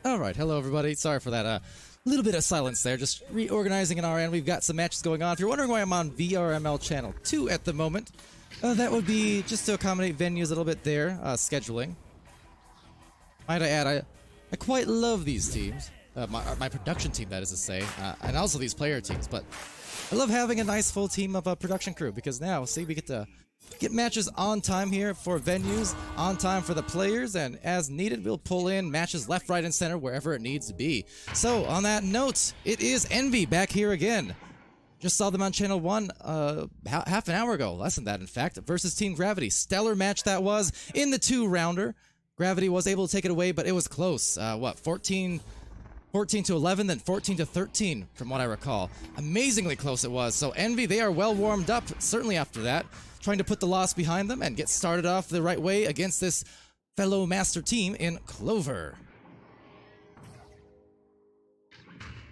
Alright, hello everybody. Sorry for that little bit of silence there. Just reorganizing in our end. We've got some matches going on. If you're wondering why I'm on VRML Channel 2 at the moment, that would be just to accommodate venues a little bit there, scheduling. Might I add, I quite love these teams. My production team, that is to say, and also these player teams, but I love having a nice full team of a production crew, because now, see, we get to get matches on time here for venues, on time for the players, and as needed, we'll pull in matches left, right, and center wherever it needs to be. So, on that note, it is Envy back here again. Just saw them on Channel 1 half an hour ago, less than that in fact, versus Team Gravity. Stellar match that was in the 2-rounder. Gravity was able to take it away, but it was close. What, 14 to 11, then 14 to 13, from what I recall. Amazingly close it was. So Envy, they are well warmed up, certainly after that, trying to put the loss behind them and get started off the right way against this fellow master team in Clover.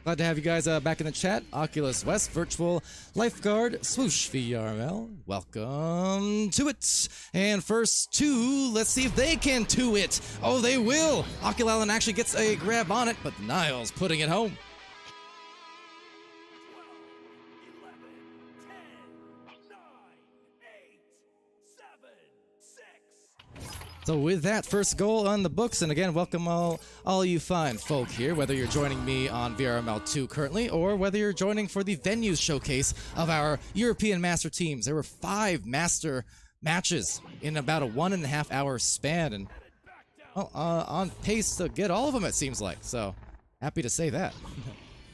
Glad to have you guys back in the chat. Oculus West, Virtual Lifeguard, Swoosh VRML, welcome to it. And first two, let's see if they can do it. Oh, they will. Oculalen actually gets a grab on it, but Niles putting it home. 12, 11, 10, 9, 8, 7, 6. So with that, first goal on the books, and again, welcome all you fine folk here, whether you're joining me on VRML 2 currently, or whether you're joining for the venues showcase of our European Master teams. There were 5 Master matches in about a 1.5 hour span, and well, on pace to get all of them, it seems like, so happy to say that.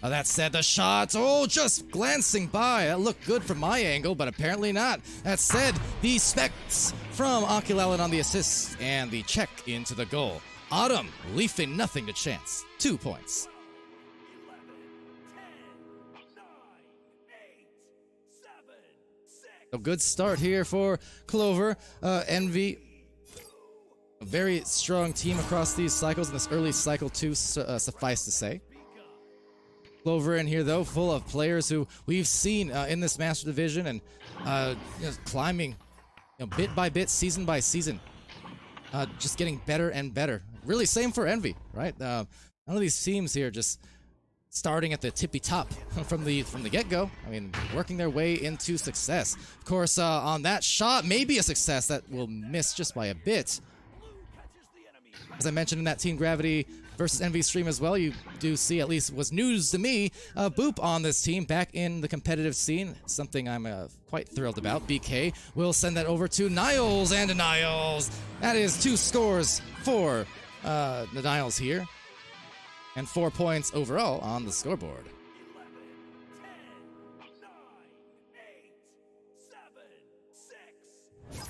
That said, the shot, oh, just glancing by. That looked good from my angle, but apparently not. That said, the specs from Oculalen on the assist and the check into the goal. Autumn leaving nothing to chance. 2 points. 11, 10, 9, 8, 7, 6. A good start here for Clover. Envy, a very strong team across these cycles, in this early cycle too, suffice to say. Clover in here, though, full of players who we've seen in this Master Division and climbing bit by bit, season by season. Just getting better and better. Really, same for Envy, right? None of these teams here just starting at the tippy top from the get-go. I mean, working their way into success. Of course, on that shot, maybe a success that will miss just by a bit. As I mentioned in that Team Gravity versus Envy stream as well, you do see, at least was news to me, Boop on this team back in the competitive scene, something I'm quite thrilled about. BK will send that over to Niles, and Niles! That is 2 scores for the Niles here, and 4 points overall on the scoreboard. 11, 10, 9, 8, 7, 6, 5.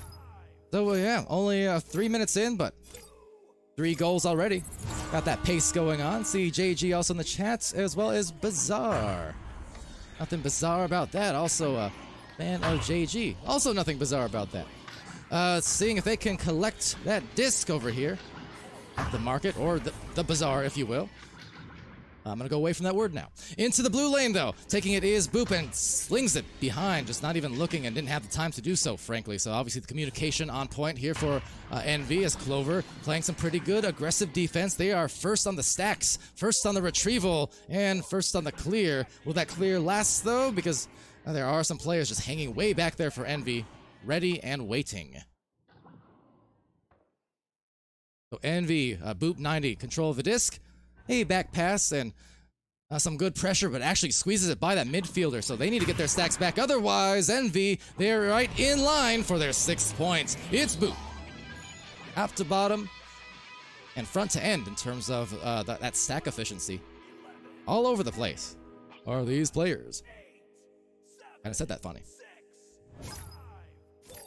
So yeah, only 3 minutes in, but 3 goals already. Got that pace going on. See JG also in the chats, as well as Bizarre. Nothing bizarre about that. Also a fan of JG. Also nothing bizarre about that. Seeing if they can collect that disc over here at the market, or the Bizarre, if you will. I'm going to go away from that word now. Into the blue lane, though. Taking it is Boop and slings it behind, just not even looking, and didn't have the time to do so, frankly. So obviously the communication on point here for Envy, as Clover playing some pretty good aggressive defense. They are first on the stacks, first on the retrieval, and first on the clear. Will that clear last, though? Because there are some players just hanging way back there for Envy, ready and waiting. So Envy, Boop 90, control of the disc. A back pass and some good pressure, but actually squeezes it by that midfielder, so they need to get their stacks back. Otherwise, Envy, they're right in line for their 6 points. It's Boop. Top to bottom and front to end in terms of that stack efficiency. All over the place are these players. Kind of said that funny. 6, 5, 4,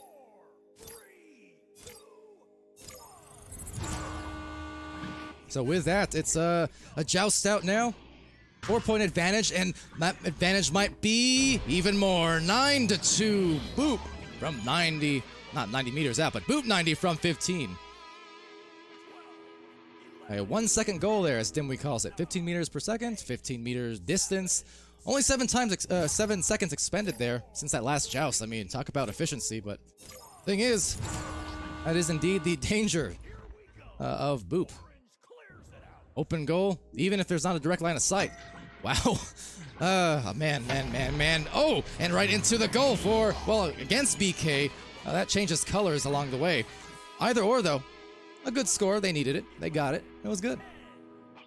3, 2, 1. So with that, it's a joust out now. 4-point advantage, and that advantage might be even more. 9-2. Boop from 90, not 90 meters out, but Boop 90 from 15. A 1 second goal there, as Dimwee calls it. 15 meters per second, 15 meters distance. Only 7 seconds expended there since that last joust. I mean, talk about efficiency, but thing is, that is indeed the danger of Boop. Open goal, even if there's not a direct line of sight. Wow. Man. Oh, and right into the goal for, well, against BK. That changes colors along the way. Either or, though, a good score. They needed it. They got it. It was good. 9,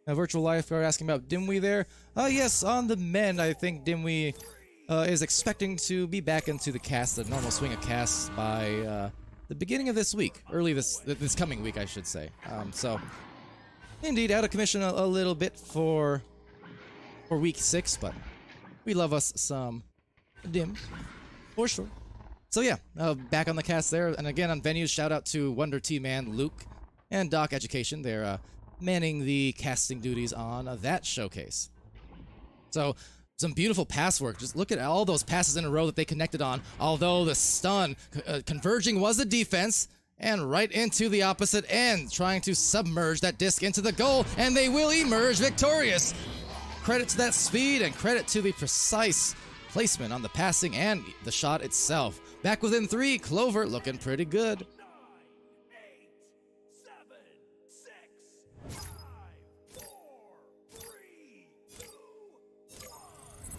8. A virtual lifeguard asking about Dimwee there. Yes, on the men, I think Dimwee is expecting to be back into the cast, the normal swing of casts by the beginning of this week, early this coming week, I should say. So, indeed, out of commission a little bit for week 6, but we love us some Dim, for sure. So yeah, back on the cast there, and again on venues, shout out to Wonder T-Man, Luke, and Doc Education. They're manning the casting duties on that showcase. So, some beautiful pass work. Just look at all those passes in a row that they connected on. Although the stun converging was the defense, and right into the opposite end, trying to submerge that disc into the goal, and they will emerge victorious. Credit to that speed, and credit to the precise placement on the passing and the shot itself. Back within 3, Clover looking pretty good. 9, 8, 7, 6, 5, 4, 3, 2,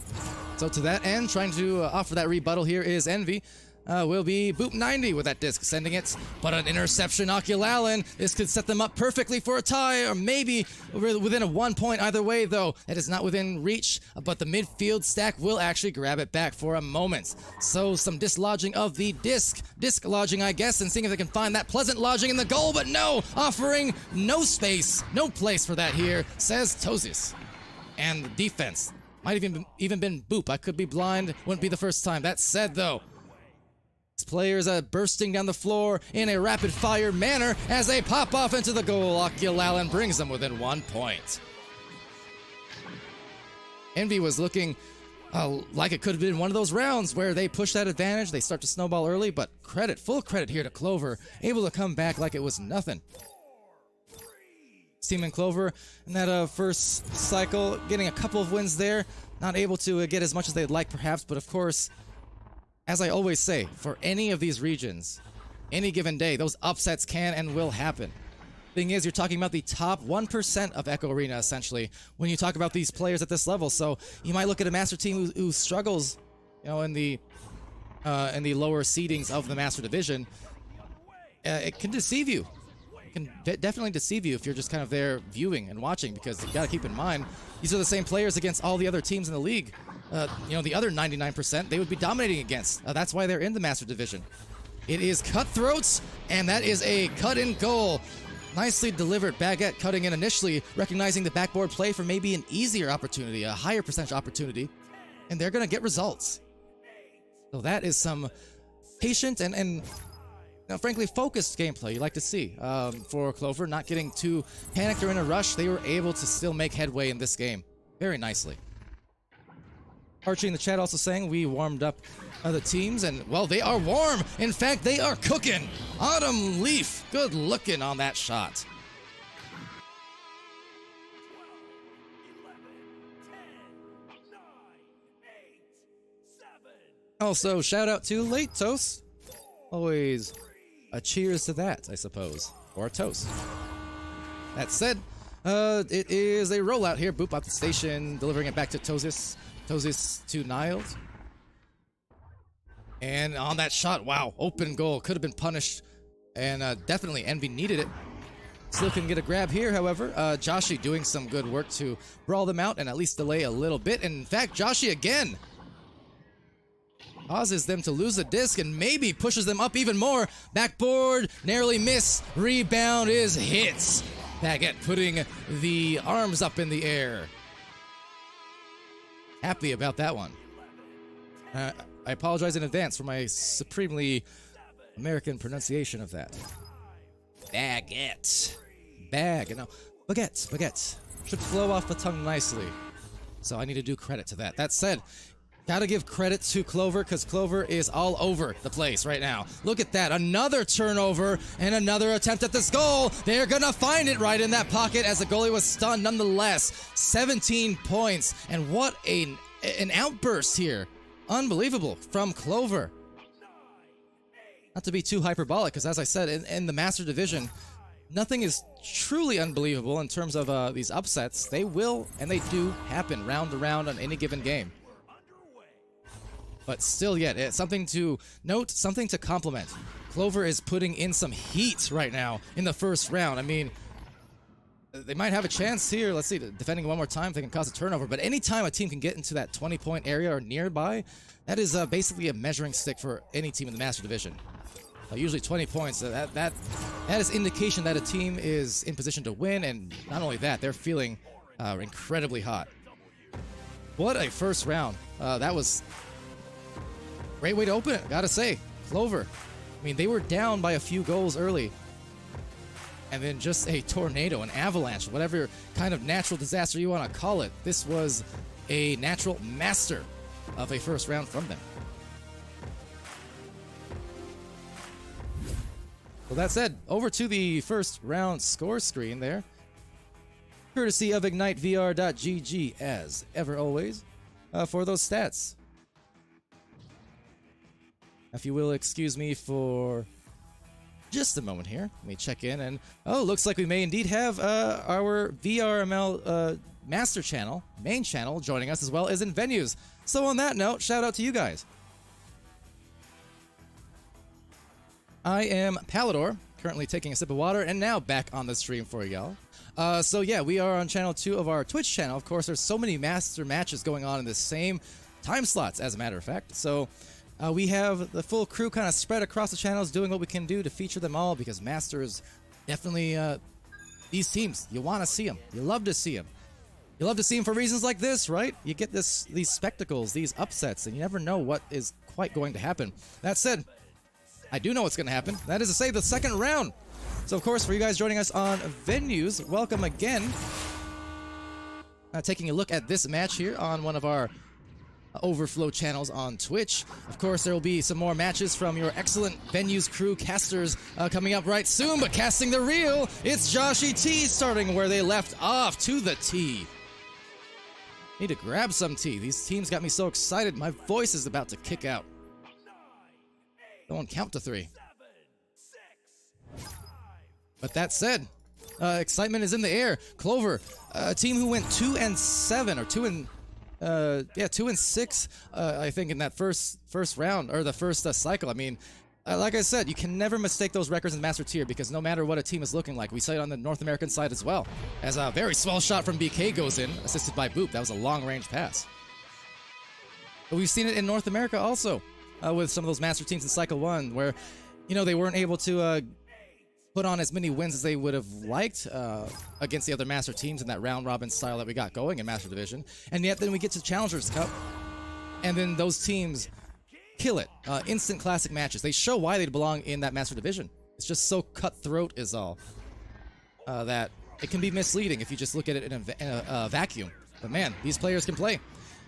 1. So to that end, trying to offer that rebuttal here is Envy. Will be Boop 90 with that disc, sending it, but an interception, Oculallen. This could set them up perfectly for a tie, or maybe within a 1 point either way, though. That is not within reach, but the midfield stack will actually grab it back for a moment. So some dislodging of the disc lodging, I guess, and seeing if they can find that pleasant lodging in the goal, but no, offering no space, no place for that here, says Tozis. And the defense might have even been Boop. I could be blind, wouldn't be the first time. That said, though, players bursting down the floor in a rapid-fire manner as they pop off into the goal. Oculallen brings them within 1 point. Envy was looking like it could have been one of those rounds where they push that advantage, they start to snowball early, but full credit here to Clover, able to come back like it was nothing. Team and Clover in that first cycle, getting a couple of wins there, not able to get as much as they'd like perhaps, but of course, as I always say, for any of these regions, any given day, those upsets can and will happen. Thing is, you're talking about the top 1% of Echo Arena, essentially, when you talk about these players at this level. So you might look at a Master team who struggles, you know, in the lower seedings of the Master Division. It can deceive you. can definitely deceive you if you're just kind of there viewing and watching, because you got to keep in mind these are the same players against all the other teams in the league. You know, the other 99% they would be dominating against. That's why they're in the Master Division. It is Cutthroats, and that is a cut-in goal. Nicely delivered. Baguette cutting in initially, recognizing the backboard play for maybe an easier opportunity, a higher percentage opportunity, and they're going to get results. So that is some patient and frankly, focused gameplay you like to see for Clover. Not getting too panicked or in a rush, they were able to still make headway in this game very nicely. Archie in the chat also saying we warmed up the teams, and, well, they are warm. In fact, they are cooking. Autumn Leaf, good looking on that shot. 12, 11, 10, 9, 8, 7. Also, shout out to Late Toast. Always a cheers to that, I suppose. Or a toast. That said, it is a rollout here. Boop out the station, delivering it back to Tozis. Tozis to Niles. And on that shot, wow, open goal. Could have been punished. And definitely Envy needed it. Still couldn't get a grab here, however. Joshi doing some good work to brawl them out and at least delay a little bit. And in fact, Joshi again causes them to lose the disc and maybe pushes them up even more. Backboard, narrowly miss. Rebound is hits. Baguette putting the arms up in the air. Happy about that one. I apologize in advance for my supremely American pronunciation of that. Baguette. No, baguette. Should flow off the tongue nicely. So I need to do credit to that. That said, gotta give credit to Clover, because Clover is all over the place right now. Look at that. Another turnover and another attempt at this goal. They're gonna find it right in that pocket as the goalie was stunned nonetheless. 17 points. And what an outburst here. Unbelievable from Clover. Not to be too hyperbolic, because as I said, in the Master Division, nothing is truly unbelievable in terms of these upsets. They will and they do happen round to round on any given game. But still yet, it's something to note, something to compliment. Clover is putting in some heat right now in the first round. I mean, they might have a chance here. Let's see, defending one more time, they can cause a turnover. But anytime a team can get into that 20-point area or nearby, that is basically a measuring stick for any team in the Master Division. Usually 20 points, that is indication that a team is in position to win, and not only that, they're feeling incredibly hot. What a first round. That was a great way to open it, gotta say. Clover, I mean, they were down by a few goals early, and then just a tornado, an avalanche, whatever kind of natural disaster you want to call it. This was a natural master of a first round from them. Well, that said, over to the first round score screen there. Courtesy of IgniteVR.gg, as ever always, for those stats. If you will excuse me for just a moment here. Let me check in, and oh, looks like we may indeed have our VRML master channel, main channel, joining us as well as in venues. So on that note, shout out to you guys. I am Palidore, currently taking a sip of water, and now back on the stream for y'all. So yeah, we are on channel 2 of our Twitch channel. Of course, there's so many master matches going on in the same time slots, as a matter of fact. So we have the full crew kind of spread across the channels, doing what we can do to feature them all, because Masters definitely, these teams, you want to see them. You love to see them. You love to see them for reasons like this, right? You get these spectacles, these upsets, and you never know what is quite going to happen. That said, I do know what's going to happen. That is to say, the second round. So, of course, for you guys joining us on venues, welcome again. Taking a look at this match here on one of our overflow channels on Twitch. Of course, there will be some more matches from your excellent venues crew casters coming up right soon, but casting the reel, it's Joshi T starting where they left off, to the T. Need to grab some tea. These teams got me so excited, my voice is about to kick out. Don't count to 3. But that said, excitement is in the air. Clover, a team who went 2-7 or 2-6, I think, in that first round, or the first cycle. I mean, Like I said, you can never mistake those records in Master Tier because no matter what a team is looking like, we saw it on the North American side as well. As a very small shot from BK goes in, assisted by Boop. That was a long-range pass. But we've seen it in North America also, with some of those Master teams in Cycle 1, where, you know, they weren't able to put on as many wins as they would have liked against the other Master teams in that round-robin style that we got going in Master Division. And yet then we get to Challengers Cup, and then those teams kill it. Instant classic matches. They show why they belong in that Master Division. It's just so cutthroat is all. That it can be misleading if you just look at it in a vacuum. But man, these players can play.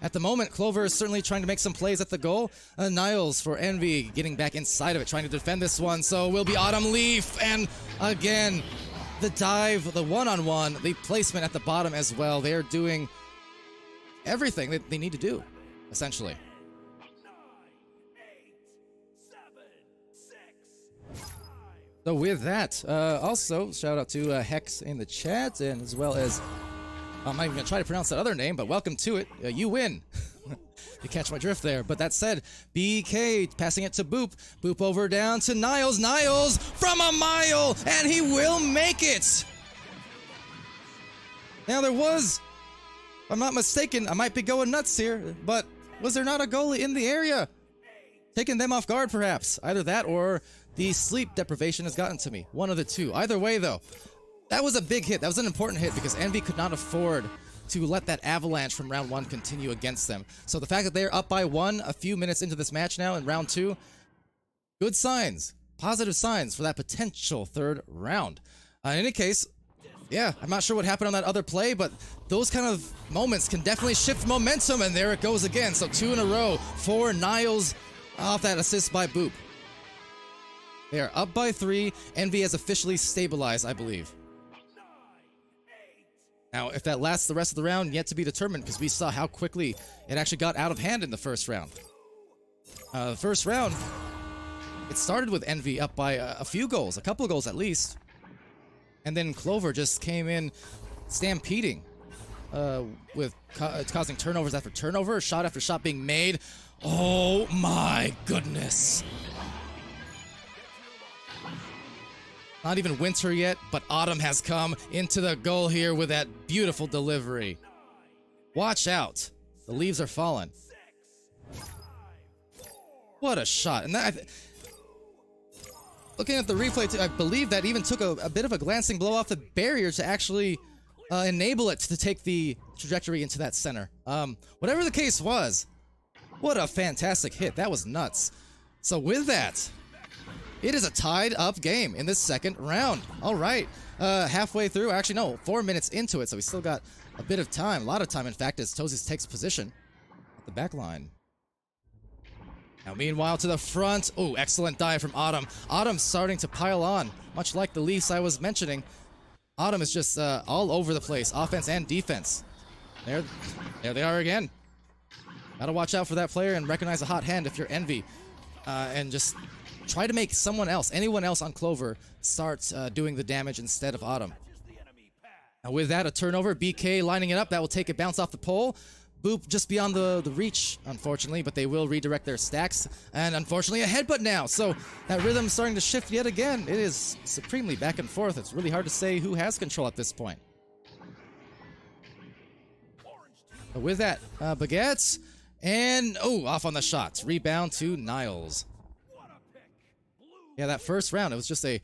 At the moment, Clover is certainly trying to make some plays at the goal. Niles for Envy getting back inside of it, trying to defend this one. So will be Autumn Leaf. And again, the dive, the one-on-one, the placement at the bottom as well. They're doing everything that they need to do, essentially. 9, 8, 7, 6, 5. So with that, also shout out to Hex in the chat, and as well as I'm not even gonna try to pronounce that other name, but welcome to it. You win. You catch my drift there. But that said, BK passing it to Boop. Boop over down to Niles. Niles from a mile, and he will make it. Now there was, if I'm not mistaken, I might be going nuts here, but was there not a goalie in the area? Taking them off guard, perhaps. Either that or the sleep deprivation has gotten to me. One of the two. Either way, though, that was a big hit. That was an important hit because Envy could not afford to let that avalanche from round 1 continue against them. So the fact that they're up by 1 a few minutes into this match now in round 2, good signs, positive signs for that potential third round. In any case, yeah, I'm not sure what happened on that other play, but those kind of moments can definitely shift momentum, and there it goes again. So 2 in a row for Niles off that assist by Boop. They are up by 3. Envy has officially stabilized, I believe. Now, if that lasts the rest of the round, yet to be determined, because we saw how quickly it actually got out of hand in the first round. The first round, it started with Envy up by a few goals, a couple of goals at least. And then Clover just came in stampeding, with causing turnovers after turnover, shot after shot being made. Oh my goodness. Not even winter yet, but autumn has come into the goal here with that beautiful delivery. Watch out. The leaves are falling. What a shot. And that, looking at the replay, I believe that even took a bit of a glancing blow off the barrier to actually enable it to take the trajectory into that center. Whatever the case was, what a fantastic hit. That was nuts. So with that, it is a tied up game in this second round. All right, halfway through, actually no, 4 minutes into it, so we still got a bit of time, a lot of time in fact, as Tosis takes position at the back line. Now meanwhile to the front, oh, excellent dive from Autumn. Autumn starting to pile on, much like the Leafs I was mentioning. Autumn is just all over the place, offense and defense. There they are again. Gotta watch out for that player and recognize a hot hand if you're Envy, and just try to make someone else, anyone else on Clover, start doing the damage instead of Autumn. Now with that, a turnover. BK lining it up. That will take a bounce off the pole. Boop just beyond the reach, unfortunately, but they will redirect their stacks. And unfortunately, a headbutt now. So that rhythm starting to shift yet again. It is supremely back and forth. It's really hard to say who has control at this point. But with that, Baguettes, and oh, off on the shots. Rebound to Niles. Yeah, that first round, it was just a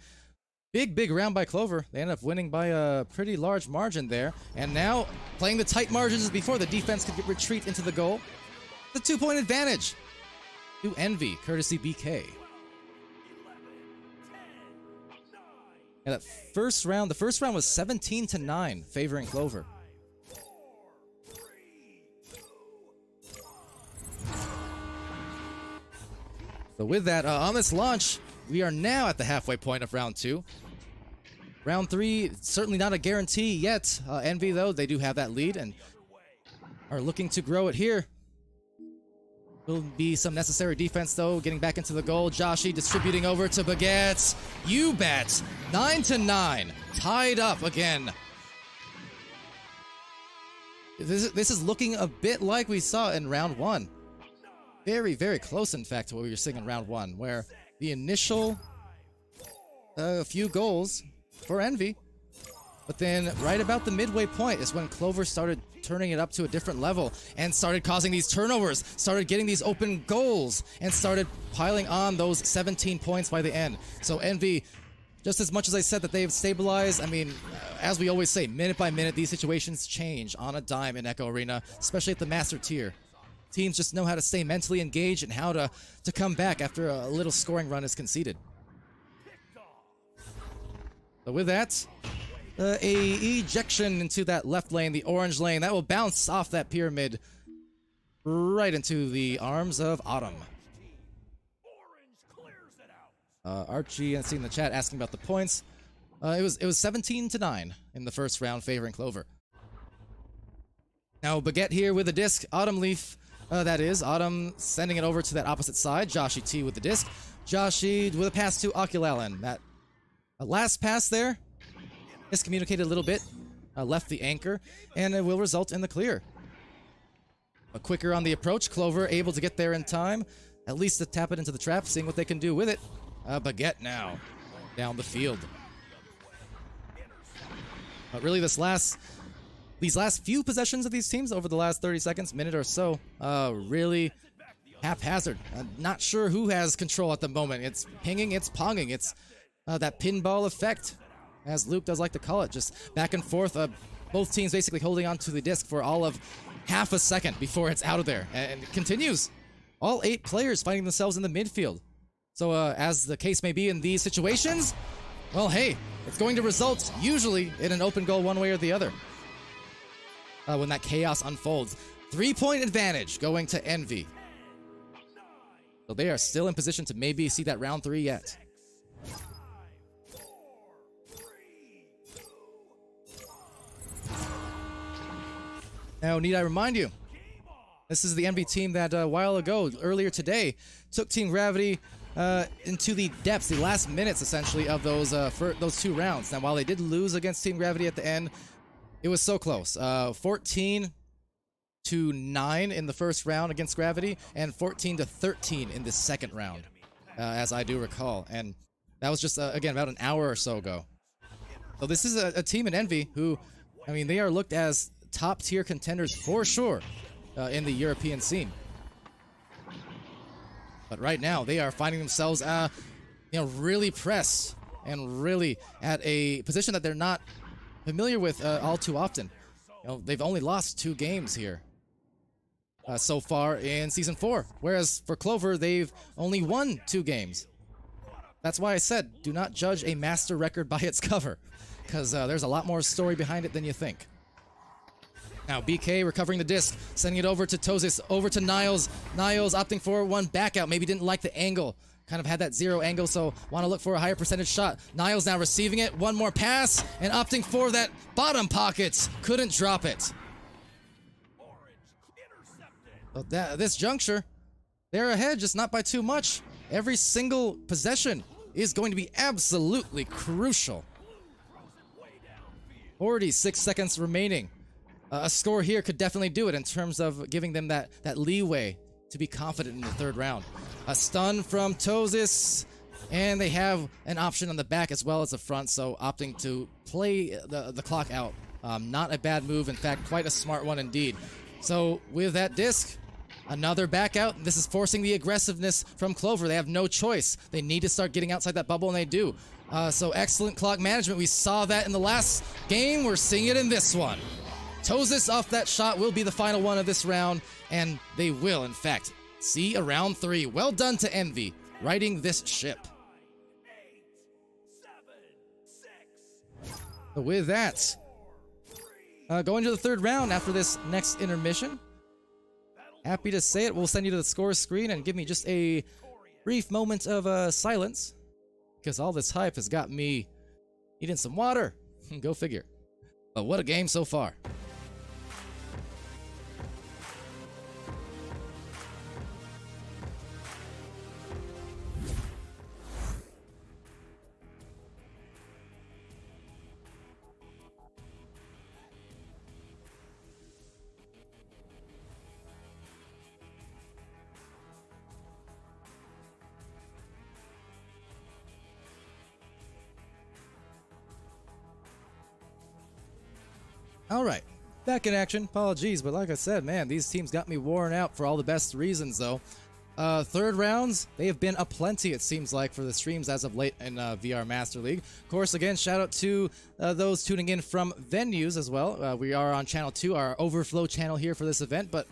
big round by Clover. They ended up winning by a pretty large margin there. And now, playing the tight margins as before, the defense could retreat into the goal. The 2-point advantage to Envy, courtesy BK. Yeah, that first round, the first round was 17-9, favoring Clover. So with that, on this launch, we are now at the halfway point of round 2. Round 3, certainly not a guarantee yet. Envy, though, they do have that lead and are looking to grow it here. Will be some necessary defense, though, getting back into the goal. Joshi distributing over to Baguettes. You bet. 9-9. Tied up again. This is looking a bit like we saw in round 1. Very close, in fact, to what we were seeing in round 1, where the initial few goals for Envy. But then right about the midway point is when Clover started turning it up to a different level and started causing these turnovers, started getting these open goals, and started piling on those 17 points by the end. So Envy, just as much as I said that they've stabilized, I mean, as we always say, minute by minute, these situations change on a dime in Echo Arena, especially at the Master Tier. Teams just know how to stay mentally engaged and how to come back after a little scoring run is conceded. So with that, a ejection into that left lane, the orange lane, that will bounce off that pyramid right into the arms of Autumn. Archie, I see in the chat asking about the points. It was 17-9 in the first round, favoring Clover. Now Baguette here with a disc. Autumn Leaf, that is. Autumn sending it over to that opposite side. Joshy T with the disc. Joshy with a pass to Oculalen. That last pass there miscommunicated a little bit, left the anchor, and it will result in the clear. But quicker on the approach, Clover able to get there in time, at least to tap it into the trap, seeing what they can do with it. Baguette now down the field. But really these last few possessions of these teams over the last 30 seconds, minute or so, really haphazard. Not sure who has control at the moment. It's pinging, it's ponging, it's that pinball effect, as Luke does like to call it, just back and forth. Both teams basically holding on to the disc for all of half a second before it's out of there, and it continues. All 8 players finding themselves in the midfield. So as the case may be in these situations, well, hey, it's going to result usually in an open goal one way or the other. When that chaos unfolds. 3-point advantage going to Envy. So they are still in position to maybe see that round 3 yet. Now, need I remind you, this is the Envy team that a while ago, earlier today, took Team Gravity into the depths, the last minutes, essentially, of those 2 rounds. Now, while they did lose against Team Gravity at the end, it was so close. 14-9 in the first round against Gravity, and 14-13 in the second round, as I do recall. And that was just, again, about an hour or so ago. So this is a team in Envy who, I mean, they are looked as top-tier contenders for sure in the European scene. But right now, they are finding themselves, really pressed and really at a position that they're not familiar with all too often. They've only lost 2 games here so far in Season 4, whereas for Clover, they've only won 2 games. That's why I said, do not judge a master record by its cover, because there's a lot more story behind it than you think. Now BK recovering the disc, sending it over to Tozis, over to Niles. Niles opting for one back out, maybe didn't like the angle. Kind of had that 0 angle, so want to look for a higher percentage shot. Niles now receiving it, one more pass, and opting for that bottom pockets. Couldn't drop it. But this juncture, they're ahead, just not by too much. Every single possession is going to be absolutely crucial. 46 seconds remaining. A score here could definitely do it in terms of giving them that leeway to be confident in the 3rd round. A stun from Tozis, and they have an option on the back as well as the front, so opting to play the clock out. Not a bad move, in fact, quite a smart one indeed. So with that disc, another back out. This is forcing the aggressiveness from Clover. They have no choice. They need to start getting outside that bubble, and they do. So excellent clock management. We saw that in the last game. We're seeing it in this one. Tozis off that shot will be the final one of this round, and they will, in fact, see a round 3. Well done to Envy, riding this ship. But with that, going to the 3rd round after this next intermission. Happy to say it, we'll send you to the score screen and give me just a brief moment of silence, because all this hype has got me needing some water. Go figure. But what a game so far. All right, back in action. Apologies, but like I said, man, these teams got me worn out for all the best reasons, though. Third rounds, they have been aplenty, it seems like, for the streams as of late in VR Master League. Of course, again, shout out to those tuning in from venues as well. We are on Channel 2, our overflow channel here for this event, but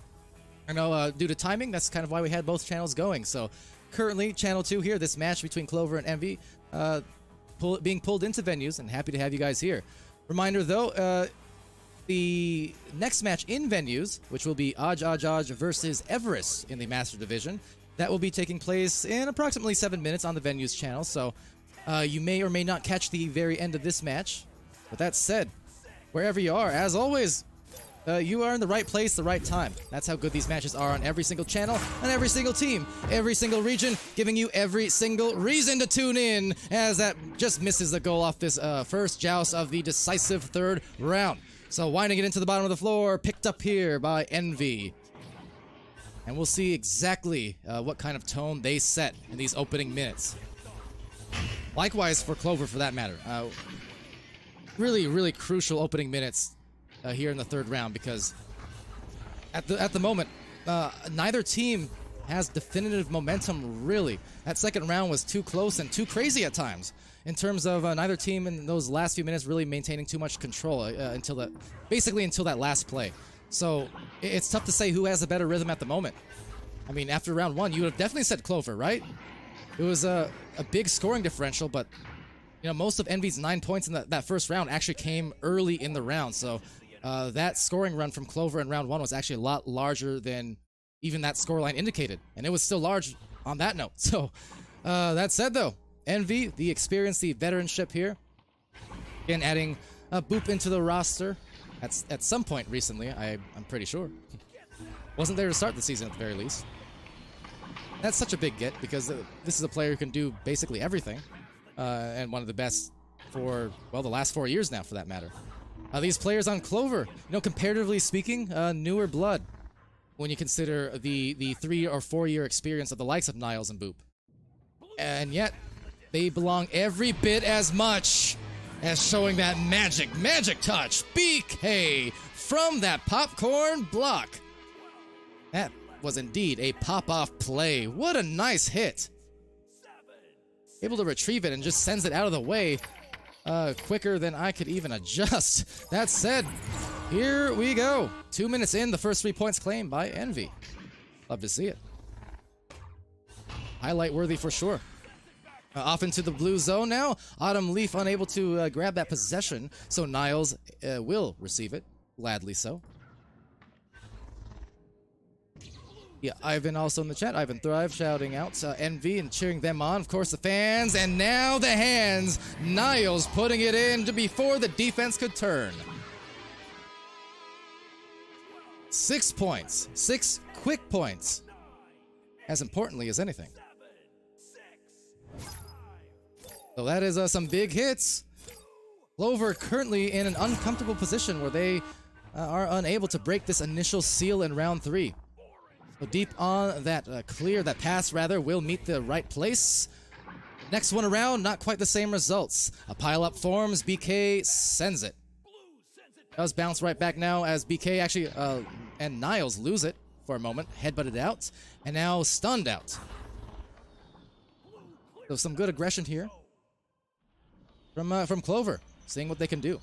I know due to timing, that's kind of why we had both channels going. So currently, Channel 2 here, this match between Clover and Envy, being pulled into venues, and happy to have you guys here. Reminder, though, the next match in venues, which will be Aj versus Everest in the Master Division, that will be taking place in approximately 7 minutes on the venues channel, so you may or may not catch the very end of this match. But that said, wherever you are, as always, you are in the right place, the right time. That's how good these matches are on every single channel, on every single team, every single region, giving you every single reason to tune in, as that just misses the goal off this first joust of the decisive third round. So winding it into the bottom of the floor, picked up here by Envy. And we'll see exactly what kind of tone they set in these opening minutes. Likewise for Clover, for that matter. Really, really crucial opening minutes here in the third round, because at the moment, neither team has definitive momentum, really. That second round was too close and too crazy at times, in terms of neither team in those last few minutes really maintaining too much control until that last play. So it's tough to say who has a better rhythm at the moment. I mean, after round one, you would have definitely said Clover, right? It was a big scoring differential, but you know, most of Envy's 9 points in that first round actually came early in the round. So that scoring run from Clover in round one was actually a lot larger than even that scoreline indicated, and it was still large on that note. So that said, though, Envy, the experience, the veteranship here, again adding Boop into the roster at some point recently, I'm pretty sure. Wasn't there to start the season at the very least. That's such a big get, because this is a player who can do basically everything, and one of the best for, well, the last 4 years now, for that matter. These players on Clover, you know, comparatively speaking, newer blood when you consider the 3 or 4 year experience of the likes of Niles and Boop. And yet, they belong every bit as much as showing that magic touch. BK from that popcorn block. That was indeed a pop-off play. What a nice hit. Able to retrieve it and just sends it out of the way quicker than I could even adjust. That said, here we go. 2 minutes in, the first 3 points claimed by Envy. Love to see it. Highlight worthy for sure. Off into the blue zone now. Autumn Leaf unable to grab that possession, so Niles will receive it. Gladly so. Yeah, Ivan also in the chat. Ivan Thrive shouting out Envy and cheering them on. Of course, the fans, and now the hands. Niles putting it in before the defense could turn. 6 points. 6 quick points. As importantly as anything. So that is some big hits. Clover currently in an uncomfortable position where they are unable to break this initial seal in round 3. So deep on that that pass rather, will meet the right place. Next one around, not quite the same results. A pile-up forms, BK sends it. Does bounce right back now as BK actually, and Niles lose it for a moment, headbutted out, and now stunned out. So some good aggression here from Clover, seeing what they can do.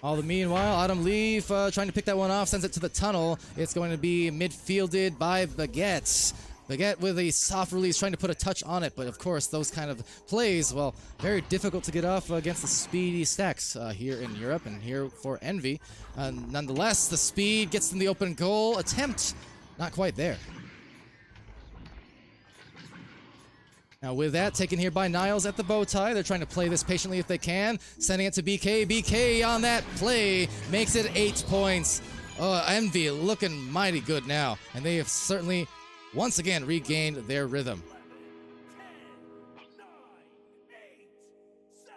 All the meanwhile, Autumn Leaf trying to pick that one off, sends it to the tunnel. It's going to be midfielded by Baguette. Baguette with a soft release, trying to put a touch on it, but of course, those kind of plays, well, very difficult to get off against the speedy stacks here in Europe and here for Envy. Nonetheless, the speed gets them the open goal attempt. Not quite there. Now with that, taken here by Niles at the bow tie. They're trying to play this patiently if they can. Sending it to BK. BK on that play makes it 8 points. Envy looking mighty good now. And they have certainly, once again, regained their rhythm. 10, 9, 8, 7,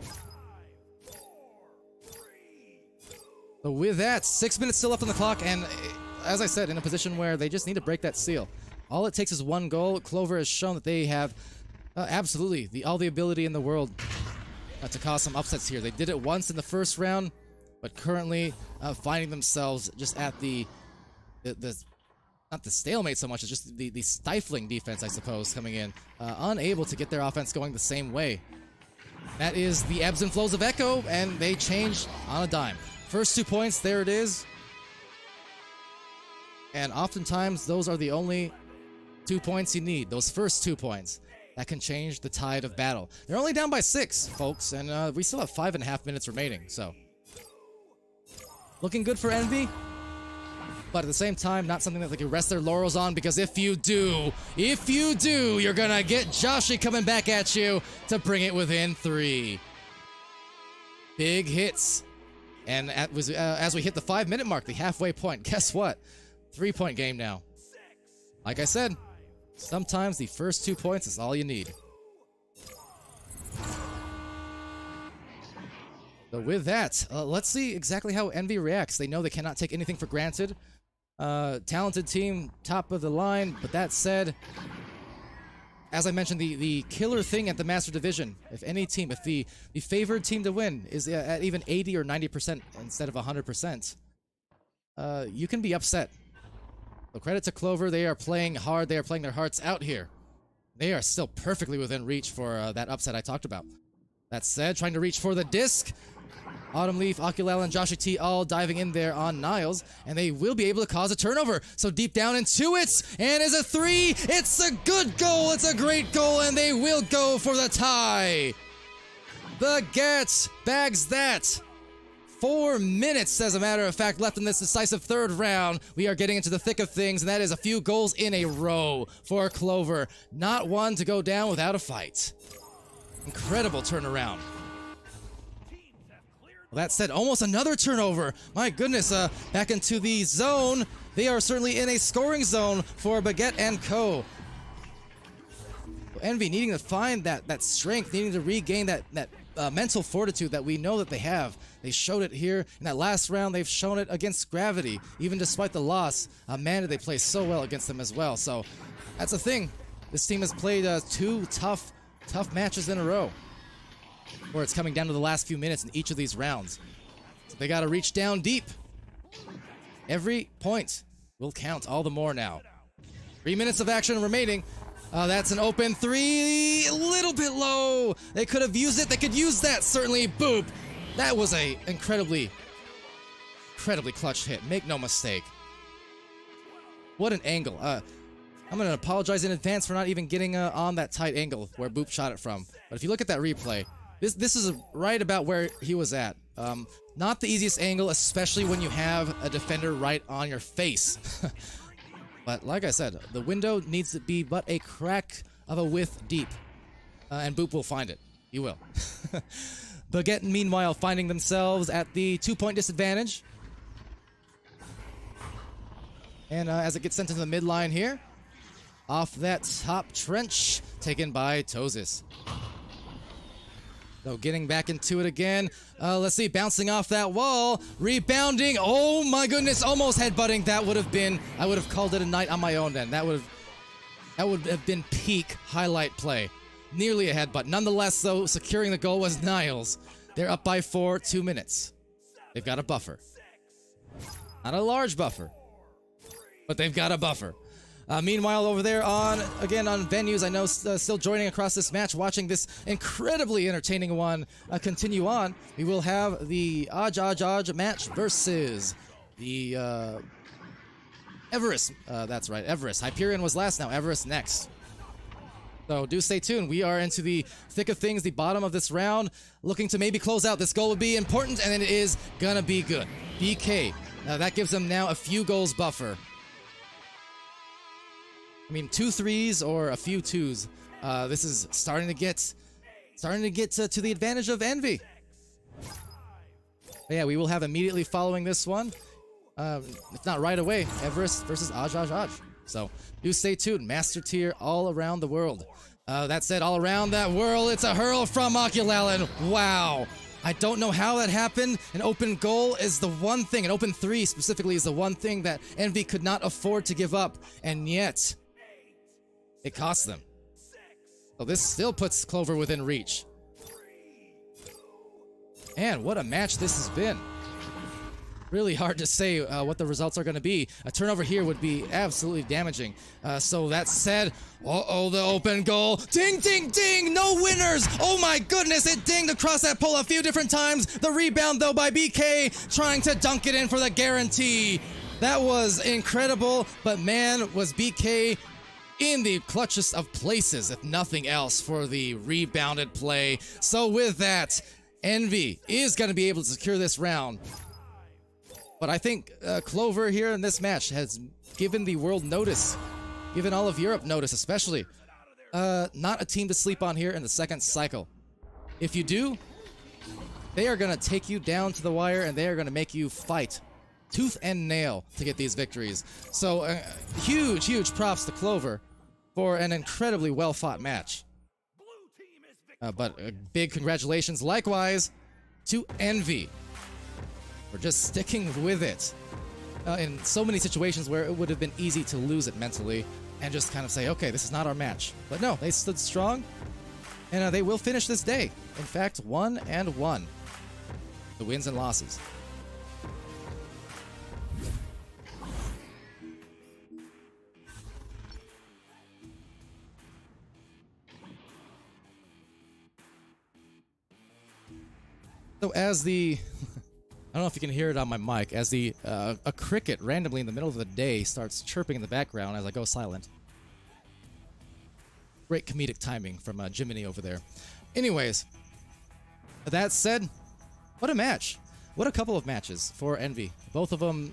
6, 5, 4, 3, 2. So with that, 6 minutes still left on the clock. And as I said, in a position where they just need to break that seal. All it takes is one goal. Clover has shown that they have absolutely all the ability in the world to cause some upsets here. They did it once in the first round, but currently finding themselves just at the not the stalemate so much, it's just the stifling defense, I suppose, coming in. Unable to get their offense going the same way. That is the ebbs and flows of Echo, and they change on a dime. First 2 points, there it is. And oftentimes, those are the only 2 points you need. Those first 2 points. That can change the tide of battle. They're only down by 6, folks, and we still have 5.5 minutes remaining, so. Looking good for Envy. But at the same time, not something that they can rest their laurels on, because if you do, you're gonna get Joshi coming back at you to bring it within 3. Big hits. And as we hit the 5-minute mark, the halfway point, guess what? 3-point game now. Like I said, sometimes the first 2 points is all you need. So with that, let's see exactly how Envy reacts. They know they cannot take anything for granted. Talented team, top of the line, but that said, as I mentioned, the killer thing at the Master Division, if any team, if the favored team to win is at even 80 or 90% instead of 100%, you can be upset. So credit to Clover, they are playing hard, they are playing their hearts out here. They are still perfectly within reach for that upset I talked about. That said, trying to reach for the disc, Autumn Leaf, Oculala, and Joshi T all diving in there on Niles, and they will be able to cause a turnover. So deep down into it, and is a 3. It's a good goal. It's a great goal, and they will go for the tie. Baguette bags that. 4 minutes, as a matter of fact, left in this decisive third round. We are getting into the thick of things, and that is a few goals in a row for Clover. Not one to go down without a fight. Incredible turnaround. That said, almost another turnover. My goodness, back into the zone. They are certainly in a scoring zone for Baguette and co. Envy needing to find that strength, needing to regain that mental fortitude that we know that they have. They showed it here in that last round. They've shown it against Gravity. Even despite the loss, man, did they play so well against them as well. So that's the thing. This team has played 2 tough matches in a row, where it's coming down to the last few minutes in each of these rounds. So they got to reach down deep. Every point will count all the more now. 3 minutes of action remaining. That's an open 3, a little bit low. They could have used it. They could use that, certainly. Boop. That was a incredibly clutch hit. Make no mistake. What an angle. I'm going to apologize in advance for not even getting on that tight angle where Boop shot it from. But if you look at that replay, this is right about where he was at. Not the easiest angle, especially when you have a defender right on your face. But like I said, the window needs to be but a crack of a width deep. And Boop will find it. He will. Baguette, meanwhile, finding themselves at the 2-point disadvantage. And as it gets sent into the midline here, off that top trench, taken by Tozis. So getting back into it again. Let's see, bouncing off that wall, rebounding. Oh my goodness, almost headbutting. That would have been, I would have called it a night on my own then. That would have been peak highlight play. Nearly a headbutt. Nonetheless, though, securing the goal was Niles. They're up by 4, 2 minutes. They've got a buffer. Not a large buffer, but they've got a buffer. Meanwhile, over there on venues, I know still joining across this match, watching this incredibly entertaining one continue on. We will have the Aj match versus the Everest. That's right, Everest. Hyperion was last, now Everest next. So do stay tuned. We are into the thick of things, the bottom of this round, looking to maybe close out. This goal would be important, and it is gonna be good. BK. That gives them now a few goals buffer. I mean, 2 3s or a few 2s. This is starting to get to the advantage of Envy. But yeah, we will have immediately following this one, if not right away, Everest versus Aj. So do stay tuned. Master tier all around the world. That said, all around that world, it's a hurl from Oculala. Wow. I don't know how that happened. An open goal is the one thing, an open 3 specifically is the one thing that Envy could not afford to give up, and yet it cost them. So this still puts Clover within reach. And what a match this has been. Really hard to say what the results are going to be. A turnover here would be absolutely damaging. So that said, uh-oh, the open goal. Ding, ding, ding! No winners! Oh my goodness, it dinged across that pole a few different times. The rebound, though, by BK, trying to dunk it in for the guarantee. That was incredible, but man, was BK in the clutchest of places, if nothing else, for the rebounded play. So with that, Envy is going to be able to secure this round. But I think Clover here in this match has given the world notice, given all of Europe notice especially. Not a team to sleep on here in the second cycle. If you do, they are going to take you down to the wire and they are going to make you fight tooth and nail to get these victories. So huge, huge props to Clover for an incredibly well-fought match. But big congratulations likewise to Envy for just sticking with it in so many situations where it would have been easy to lose it mentally and just kind of say, okay, this is not our match. But no, they stood strong, and they will finish this day. In fact, 1-1. The wins and losses. So as the I don't know if you can hear it on my mic, as the a cricket randomly in the middle of the day starts chirping in the background as I go silent. Great comedic timing from Jiminy over there. Anyways, that said, what a match. What a couple of matches for Envy. Both of them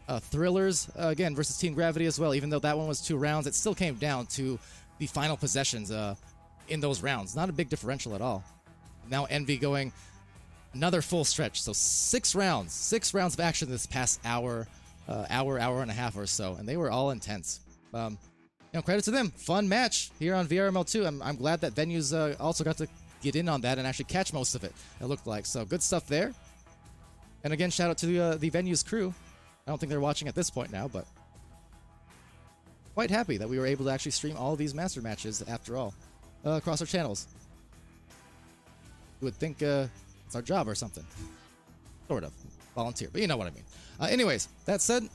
thrillers, again, versus Team Gravity as well. Even though that one was 2 rounds, it still came down to the final possessions in those rounds. Not a big differential at all. Now Envy going another full stretch, so 6 rounds of action this past hour and a half or so, and they were all intense. You know, credit to them. Fun match here on VRML 2. I'm glad that venues also got to get in on that and actually catch most of it. It looked like so good stuff there. And again, shout out to the venues crew. I don't think they're watching at this point now, but quite happy that we were able to actually stream all of these master matches after all across our channels. You would think it's our job or something. Sort of. Volunteer, but you know what I mean. Anyways, that said,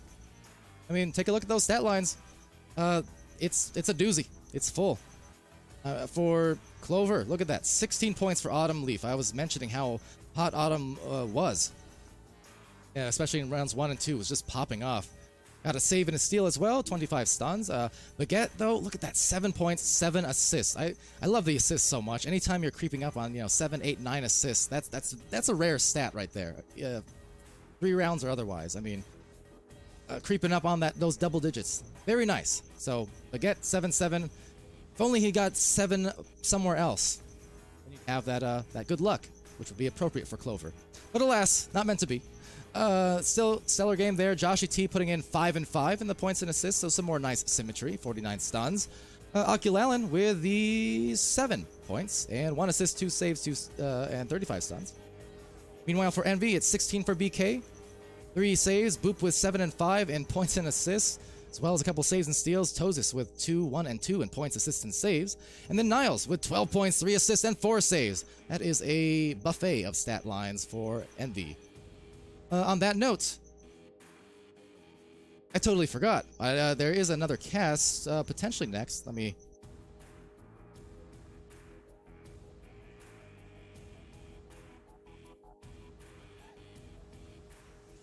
I mean, take a look at those stat lines. It's a doozy. It's full. For Clover, look at that. 16 points for Autumn Leaf. I was mentioning how hot Autumn was. Yeah, especially in rounds 1 and 2. It was just popping off. Got a save and a steal as well, 25 stuns. Baguette, though, look at that, 7 points, 7 assists. I love the assists so much. Anytime you're creeping up on, 7, 8, 9 assists, that's a rare stat right there. 3 rounds or otherwise. I mean, creeping up on those double digits, very nice. So Baguette 7-7. If only he got 7 somewhere else, then you'd have that good luck, which would be appropriate for Clover. But alas, not meant to be. Still stellar game there. Joshy T putting in 5 and 5 in the points and assists, so some more nice symmetry. 49 stuns. Oculallen with the 7 points and 1 assist, 2 saves, and 35 stuns. Meanwhile, for Envy, it's 16 for BK, 3 saves. Boop with 7 and 5 in points and assists, as well as a couple saves and steals. Tosis with 2, 1, and 2 in points, assists, and saves. And then Niles with 12 points, 3 assists, and 4 saves. That is a buffet of stat lines for Envy. On that note, I totally forgot. There is another cast potentially next. Let me...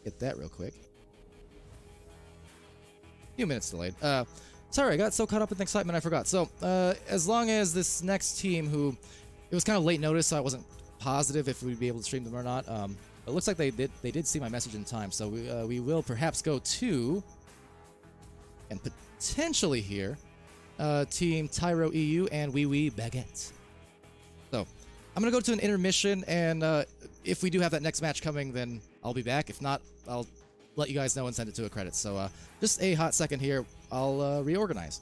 get that real quick. A few minutes delayed. Sorry, I got so caught up in excitement I forgot. So, as long as this next team, who... It was kind of late notice, so I wasn't positive if we'd be able to stream them or not. It looks like they did see my message in time, so we will perhaps go to, and potentially here, Team Tyro EU and Wee Wee Baguette. So, I'm going to go to an intermission, and if we do have that next match coming, then I'll be back. If not, I'll let you guys know and send it to a credit. So, just a hot second here. I'll reorganize.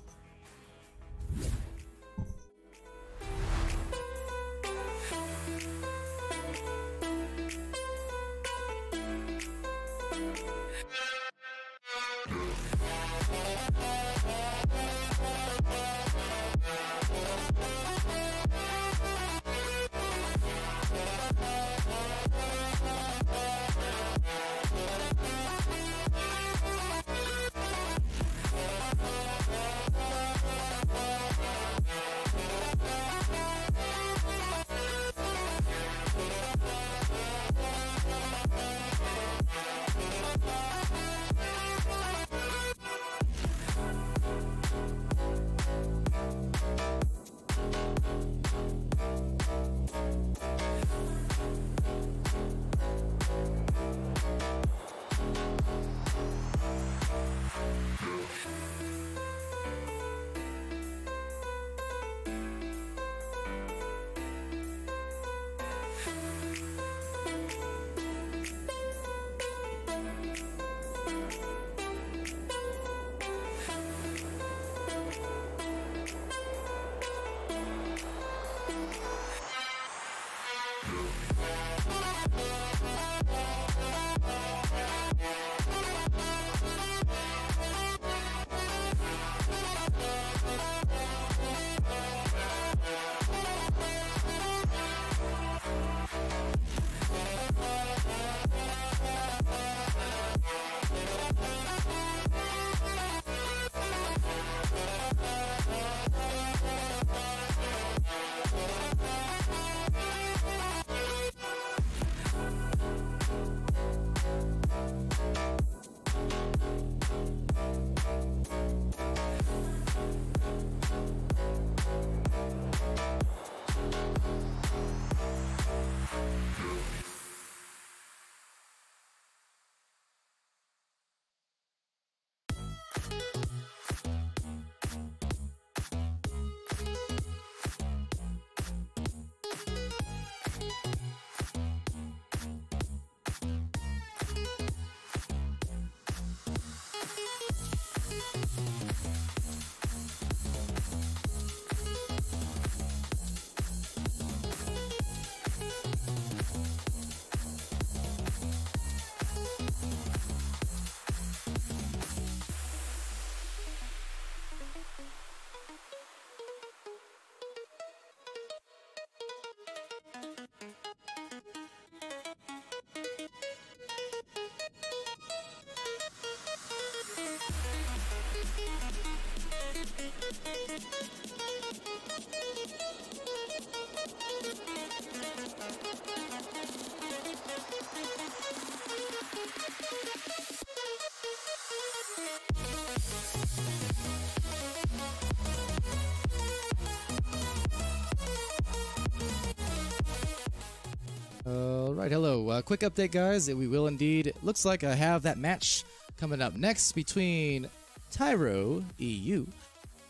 Alright, hello. Quick update, guys. We will indeed, it looks like I have that match coming up next between Tyro EU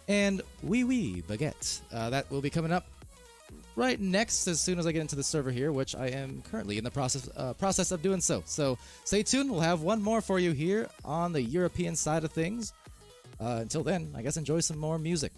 and Wee Baguette. That will be coming up right next as soon as I get into the server here, which I am currently in the process of doing so. So stay tuned. We'll have one more for you here on the European side of things. Until then, I guess enjoy some more music.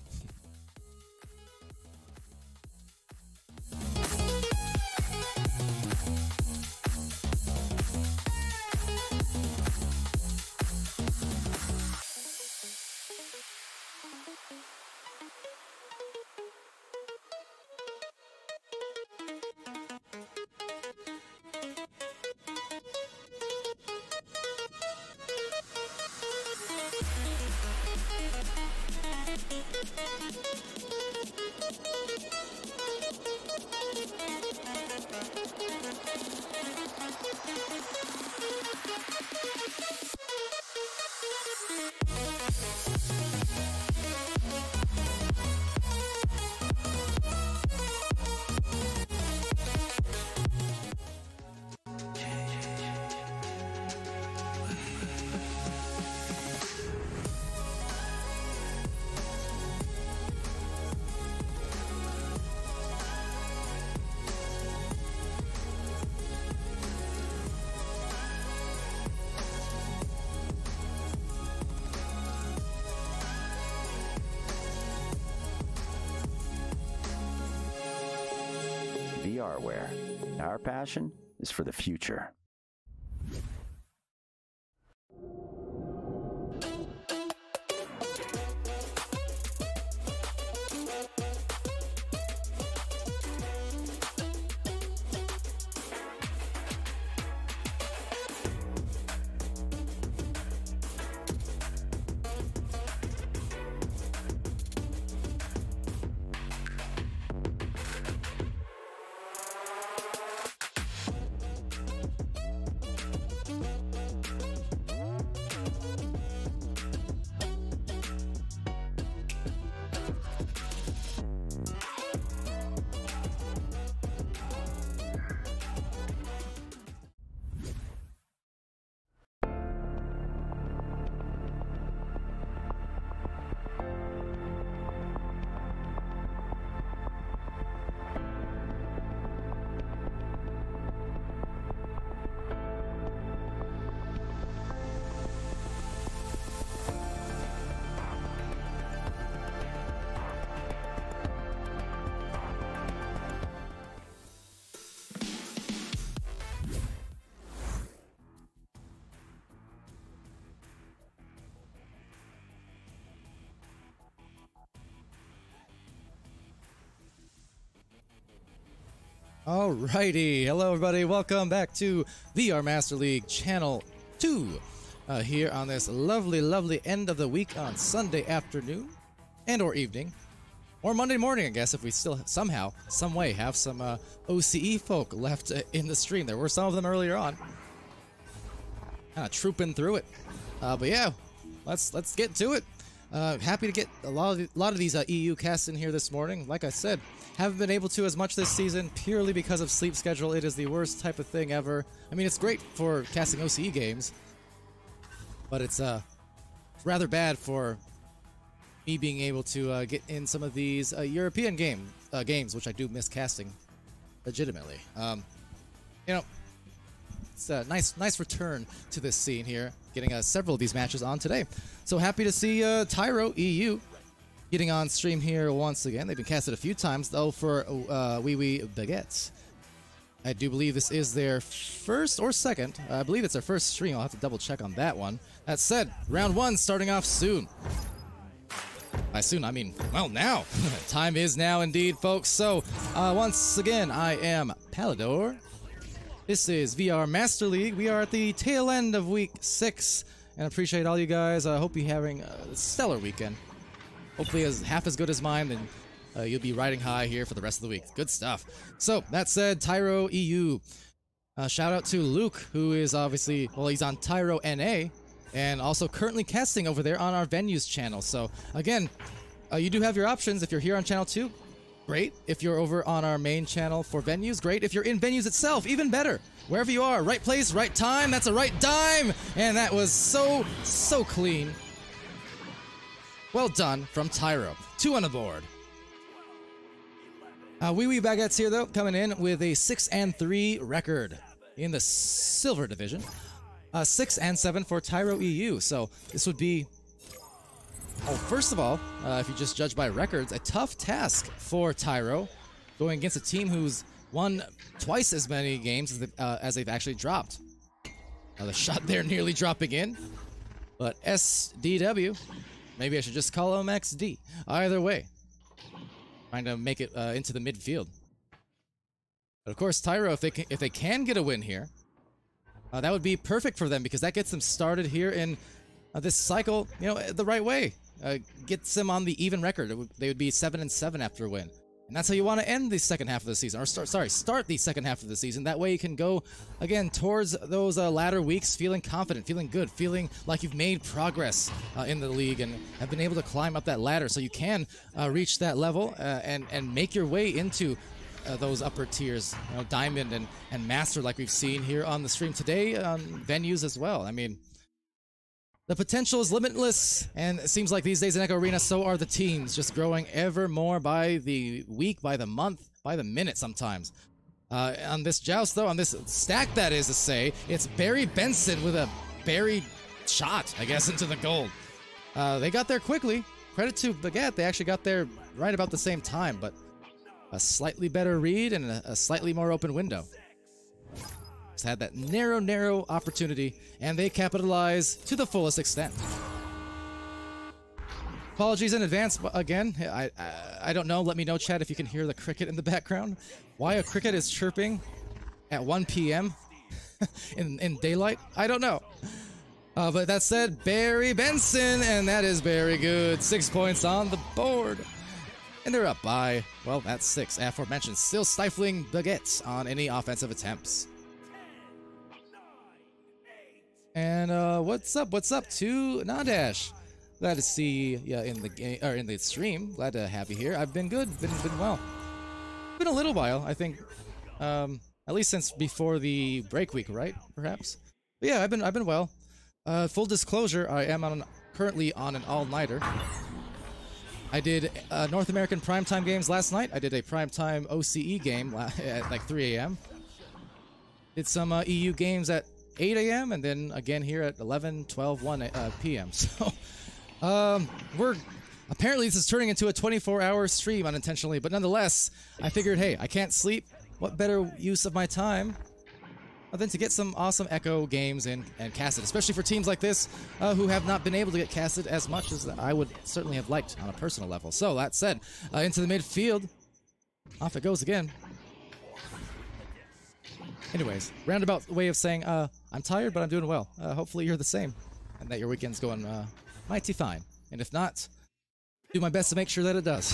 VRware. Our passion is for the future. Alrighty, hello everybody, welcome back to VR Master League Channel 2 here on this lovely end of the week on Sunday afternoon and or evening or Monday morning, I guess, if we still somehow, some way have some OCE folk left in the stream. There were some of them earlier on, kind of trooping through it, but yeah, let's get to it. Happy to get a lot of these EU casts in here this morning. Like I said, haven't been able to as much this season purely because of sleep schedule. It is the worst type of thing ever. I mean, it's great for casting OCE games, but it's rather bad for me being able to get in some of these European games, which I do miss casting legitimately. You know, it's a nice return to this scene here, getting several of these matches on today. So happy to see Tyro EU getting on stream here once again. They've been casted a few times, though, for Wee Baguette. I do believe this is their first or second. I believe it's their first stream. I'll have to double check on that one. That said, round one starting off soon. By soon, I mean, well, now. Time is now indeed, folks. So, once again, I am Palidore. This is VR Master League. We are at the tail end of week 6, and I appreciate all you guys. I hope you're having a stellar weekend. Hopefully half as good as mine, and you'll be riding high here for the rest of the week. Good stuff. So, that said, Tyro EU. Shout out to Luke, who is obviously, well, he's on Tyro NA, and also currently casting over there on our Venues channel. So, again, you do have your options if you're here on Channel 2. great. If you're over on our main channel for venues, great. If you're in venues itself, even better. Wherever you are, right place, right time, that's a right dime! And that was so clean. Well done from Tyro. 2 on the board. Wee Wee Baguettes here, though, coming in with a 6-3 record in the Silver Division. 6-7 for Tyro EU, so this would be... Oh, first of all, if you just judge by records, a tough task for Tyro, going against a team who's won twice as many games as they've actually dropped. The shot there nearly dropping in, but SDW, maybe I should just call him XD. Either way, trying to make it into the midfield. But of course, Tyro, if they can get a win here, that would be perfect for them because that gets them started here in this cycle, you know, the right way. Gets them on the even record. They would be 7-7 after a win. And that's how you want to end the second half of the season. Or start the second half of the season. That way you can go, again, towards those latter weeks feeling confident, feeling good, feeling like you've made progress in the league and have been able to climb up that ladder so you can reach that level and make your way into those upper tiers, you know, Diamond and Master like we've seen here on the stream today on venues as well. I mean, the potential is limitless, and it seems like these days in Echo Arena, so are the teams, just growing ever more by the week, by the month, by the minute sometimes. On this joust, though, on this stack, that is to say, it's Barry Benson with a buried shot, I guess, into the gold. They got there quickly. Credit to Baguette, they actually got there right about the same time, but a slightly better read and a slightly more open window. Just had that narrow opportunity, and they capitalize to the fullest extent. Apologies in advance, again. I don't know. Let me know, chat, if you can hear the cricket in the background. Why a cricket is chirping at 1 p.m. in daylight? I don't know. But that said, Barry Benson, and that is very good. 6 points on the board. And they're up by, well, that's 6. Aforementioned, still stifling Baguette on any offensive attempts. And what's up to Nadash? Glad to see you in the game or in the stream. Glad to have you here. I've been good, been well. Been a little while, I think. At least since before the break week, right? Perhaps. But yeah, I've been well. Full disclosure, I am currently on an all-nighter. I did North American primetime games last night. I did a primetime OCE game at like 3 a.m. Did some EU games at 8 a.m. and then again here at 11, 12, 1 p.m. So, apparently this is turning into a 24-hour stream unintentionally, but nonetheless, I figured, hey, I can't sleep. What better use of my time than to get some awesome Echo games and casted, especially for teams like this who have not been able to get casted as much as I would certainly have liked on a personal level. So, that said, into the midfield, off it goes again. Anyways, roundabout way of saying, I'm tired, but I'm doing well. Hopefully you're the same, and that your weekend's going mighty fine. And if not, do my best to make sure that it does.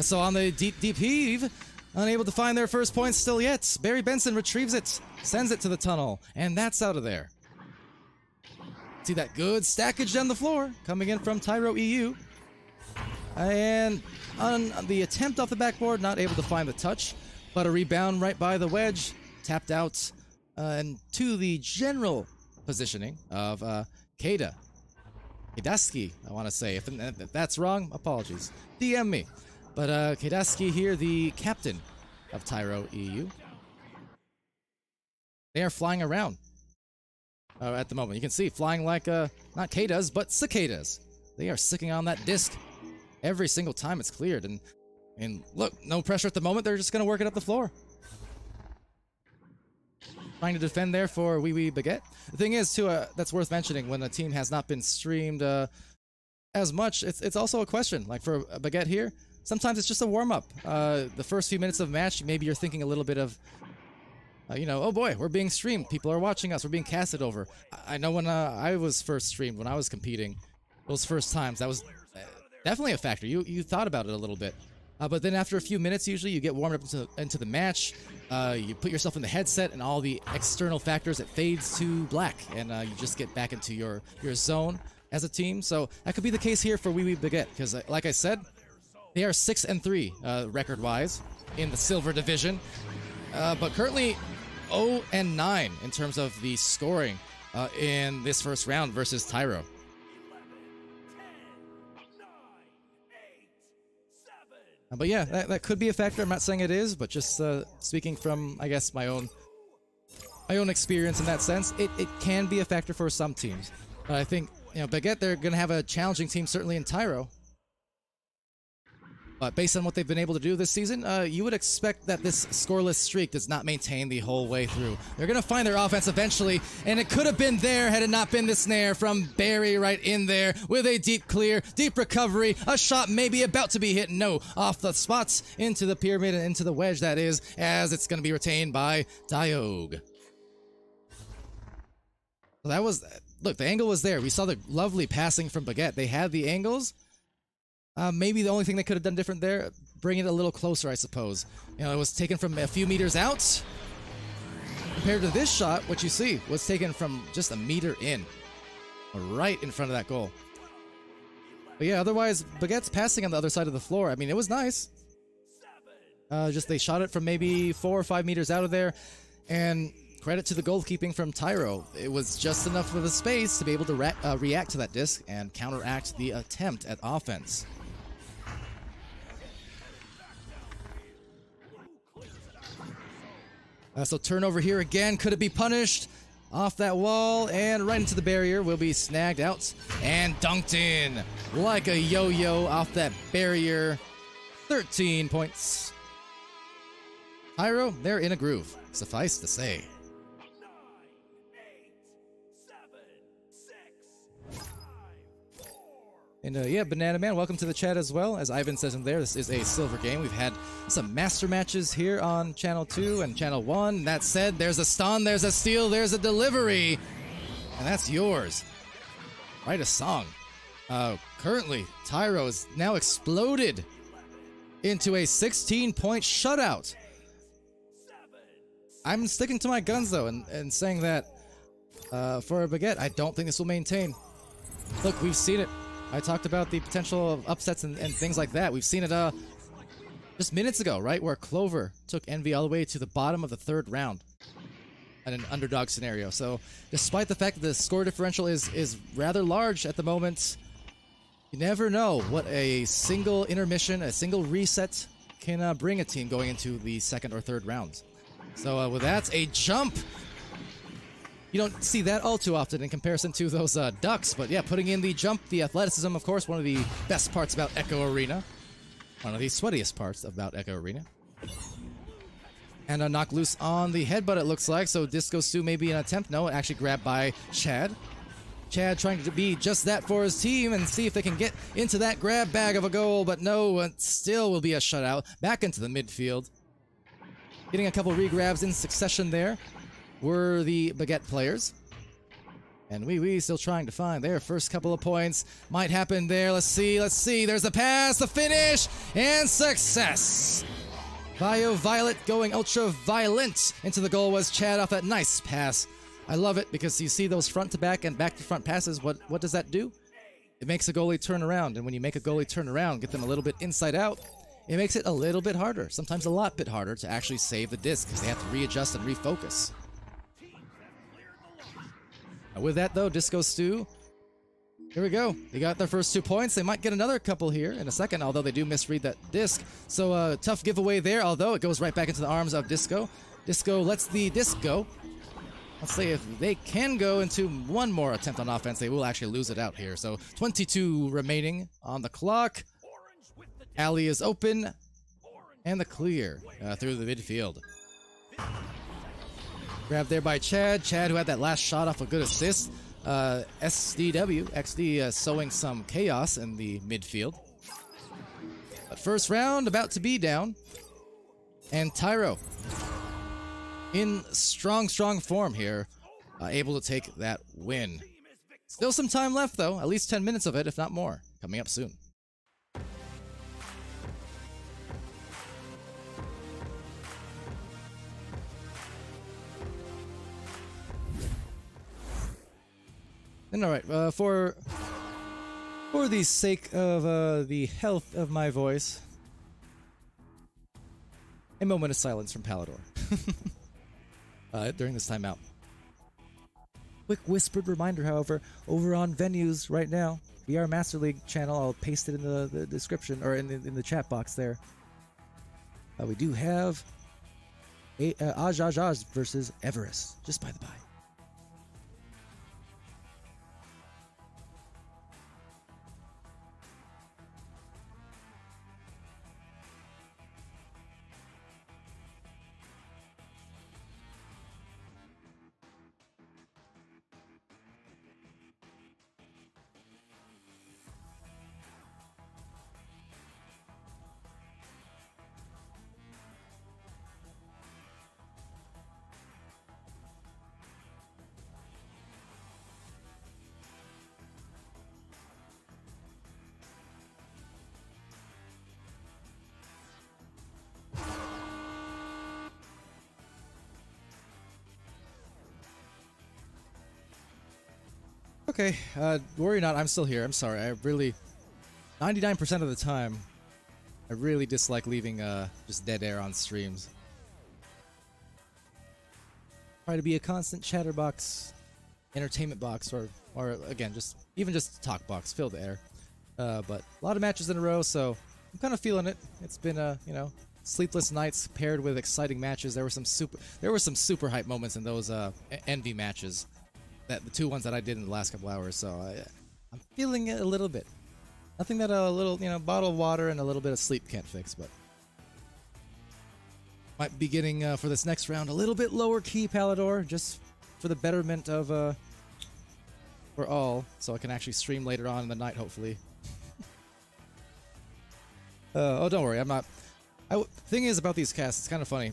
So on the deep heave, unable to find their first points still yet. Barry Benson retrieves it, sends it to the tunnel, and that's out of there. See that good stackage down the floor, coming in from Tyro EU. And on the attempt off the backboard, not able to find the touch, but a rebound right by the wedge. Tapped out and to the general positioning of Kedaski, I want to say. If that's wrong, apologies. DM me. But Kedaski here, the captain of Tyro EU. They are flying around at the moment. You can see flying like, not Kedas, but cicadas. They are sticking on that disc every single time it's cleared. And look, no pressure at the moment. They're just going to work it up the floor. Trying to defend there for Wee Wee Baguette. The thing is, too, that's worth mentioning, when a team has not been streamed as much, it's also a question. Like for Baguette here, sometimes it's just a warm-up. The first few minutes of match, maybe you're thinking a little bit of, you know, oh boy, we're being streamed. People are watching us. We're being casted over. I know when I was first streamed, when I was competing, those first times, that was definitely a factor. You thought about it a little bit. But then after a few minutes, usually, you get warmed up into the match. You put yourself in the headset, and all the external factors, it fades to black, and you just get back into your zone as a team. So that could be the case here for Wee Wee Baguette, because like I said, They are 6-3 record-wise in the silver division, but currently 0-9 in terms of the scoring in this first round versus Tyro. 11, 10, 9, 8, 7. But yeah, that could be a factor. I'm not saying it is, but just speaking from, I guess, my own experience in that sense, it can be a factor for some teams. I think, Baguette, they're going to have a challenging team, certainly in Tyro. But based on what they've been able to do this season, you would expect that this scoreless streak does not maintain the whole way through. They're going to find their offense eventually, and it could have been there had it not been the snare from Barry right in there with a deep clear, deep recovery, a shot maybe about to be hit. No, off the spots into the pyramid and into the wedge, that is, as it's going to be retained by Diog. So that was, look, the angle was there. We saw the lovely passing from Baguette. They had the angles. Maybe the only thing they could have done different there, bring it a little closer, I suppose. It was taken from a few meters out. Compared to this shot, what you see was taken from just a meter in. Right in front of that goal. But yeah, otherwise, Baguette's passing on the other side of the floor, I mean, it was nice. Just they shot it from maybe 4 or 5 meters out of there. And credit to the goalkeeping from Tyro. It was just enough of a space to be able to react to that disc and counteract the attempt at offense. So turnover here again. Could it be punished? Off that wall and right into the barrier. Will be snagged out and dunked in like a yo-yo off that barrier. 13 points. Tyro, they're in a groove. Suffice to say. 9, 8, 7, 6, 5, 4. And yeah, Banana Man, welcome to the chat as well. As Ivan says in there, this is a silver game. We've had some master matches here on Channel 2 and Channel 1. That said, there's a stun, there's a steal, there's a delivery. And that's yours. Write a song. Currently, Tyro is now exploded into a 16-point shutout. I'm sticking to my guns, though, and saying that for Baguette, I don't think this will maintain. Look, we've seen it. I talked about the potential of upsets and things like that. We've seen it just minutes ago, right? Where Clover took Envy all the way to the bottom of the 3rd round in an underdog scenario. So despite the fact that the score differential is rather large at the moment, you never know what a single intermission, a single reset can bring a team going into the 2nd or 3rd rounds. So with that, a jump. You don't see that all too often in comparison to those ducks, but yeah, putting in the jump, the athleticism, of course, one of the best parts about Echo Arena. One of the sweatiest parts about Echo Arena. And a knock loose on the headbutt, it looks like, so Disco Stu may be an attempt. No, actually grabbed by Chad. Chad trying to be just that for his team and see if they can get into that grab bag of a goal, but no, it still will be a shutout. Back into the midfield. Getting a couple regrabs in succession there were the Baguette players. And Wee still trying to find their first couple of points. Might happen there. Let's see. There's the pass, the finish, and success. Violet going ultra violent into the goal was Chad off that nice pass. I love it because you see those front to back and back to front passes. What does that do? It makes a goalie turn around. And when you make a goalie turn around, get them a little bit inside out, it makes it a little bit harder, sometimes a lot bit harder, to actually save the disc because they have to readjust and refocus. With that, though, Disco Stu, here we go. They got their first 2 points. They might get another couple here in a second, although they do misread that disc. So, tough giveaway there, although it goes right back into the arms of Disco. Disco lets the disc go. Let's see if they can go into one more attempt on offense. They will actually lose it out here. So, 22 remaining on the clock. Alley is open, and the clear through the midfield. Grabbed there by Chad. Chad, who had that last shot off a good assist. XD sowing some chaos in the midfield. But first round about to be down. And Tyro in strong form here, able to take that win. Still some time left, though. At least 10 minutes of it, if not more. Coming up soon. And all right, for For the sake of the health of my voice, a moment of silence from Palidore during this timeout. Quick whispered reminder, however, over on venues right now, VR Master League channel, I'll paste it in the description, or in the chat box there. We do have Ajajaj versus Everest, just by the by. Okay, worry not, I'm still here. I'm sorry. I really, 99% of the time, I really dislike leaving just dead air on streams. Try to be a constant chatterbox, entertainment box, or again, even just talk box, fill the air. But a lot of matches in a row, so I'm kind of feeling it. It's been you know, sleepless nights paired with exciting matches. There were some super hype moments in those Envy matches. The two ones that I did in the last couple hours, so I'm feeling it a little bit. Nothing that a little, you know, bottle of water and a little bit of sleep can't fix, but might be getting for this next round a little bit lower key, Palidore, just for the betterment of for all, so I can actually stream later on in the night, hopefully. Oh, don't worry, I'm not. Thing is about these casts, it's kind of funny.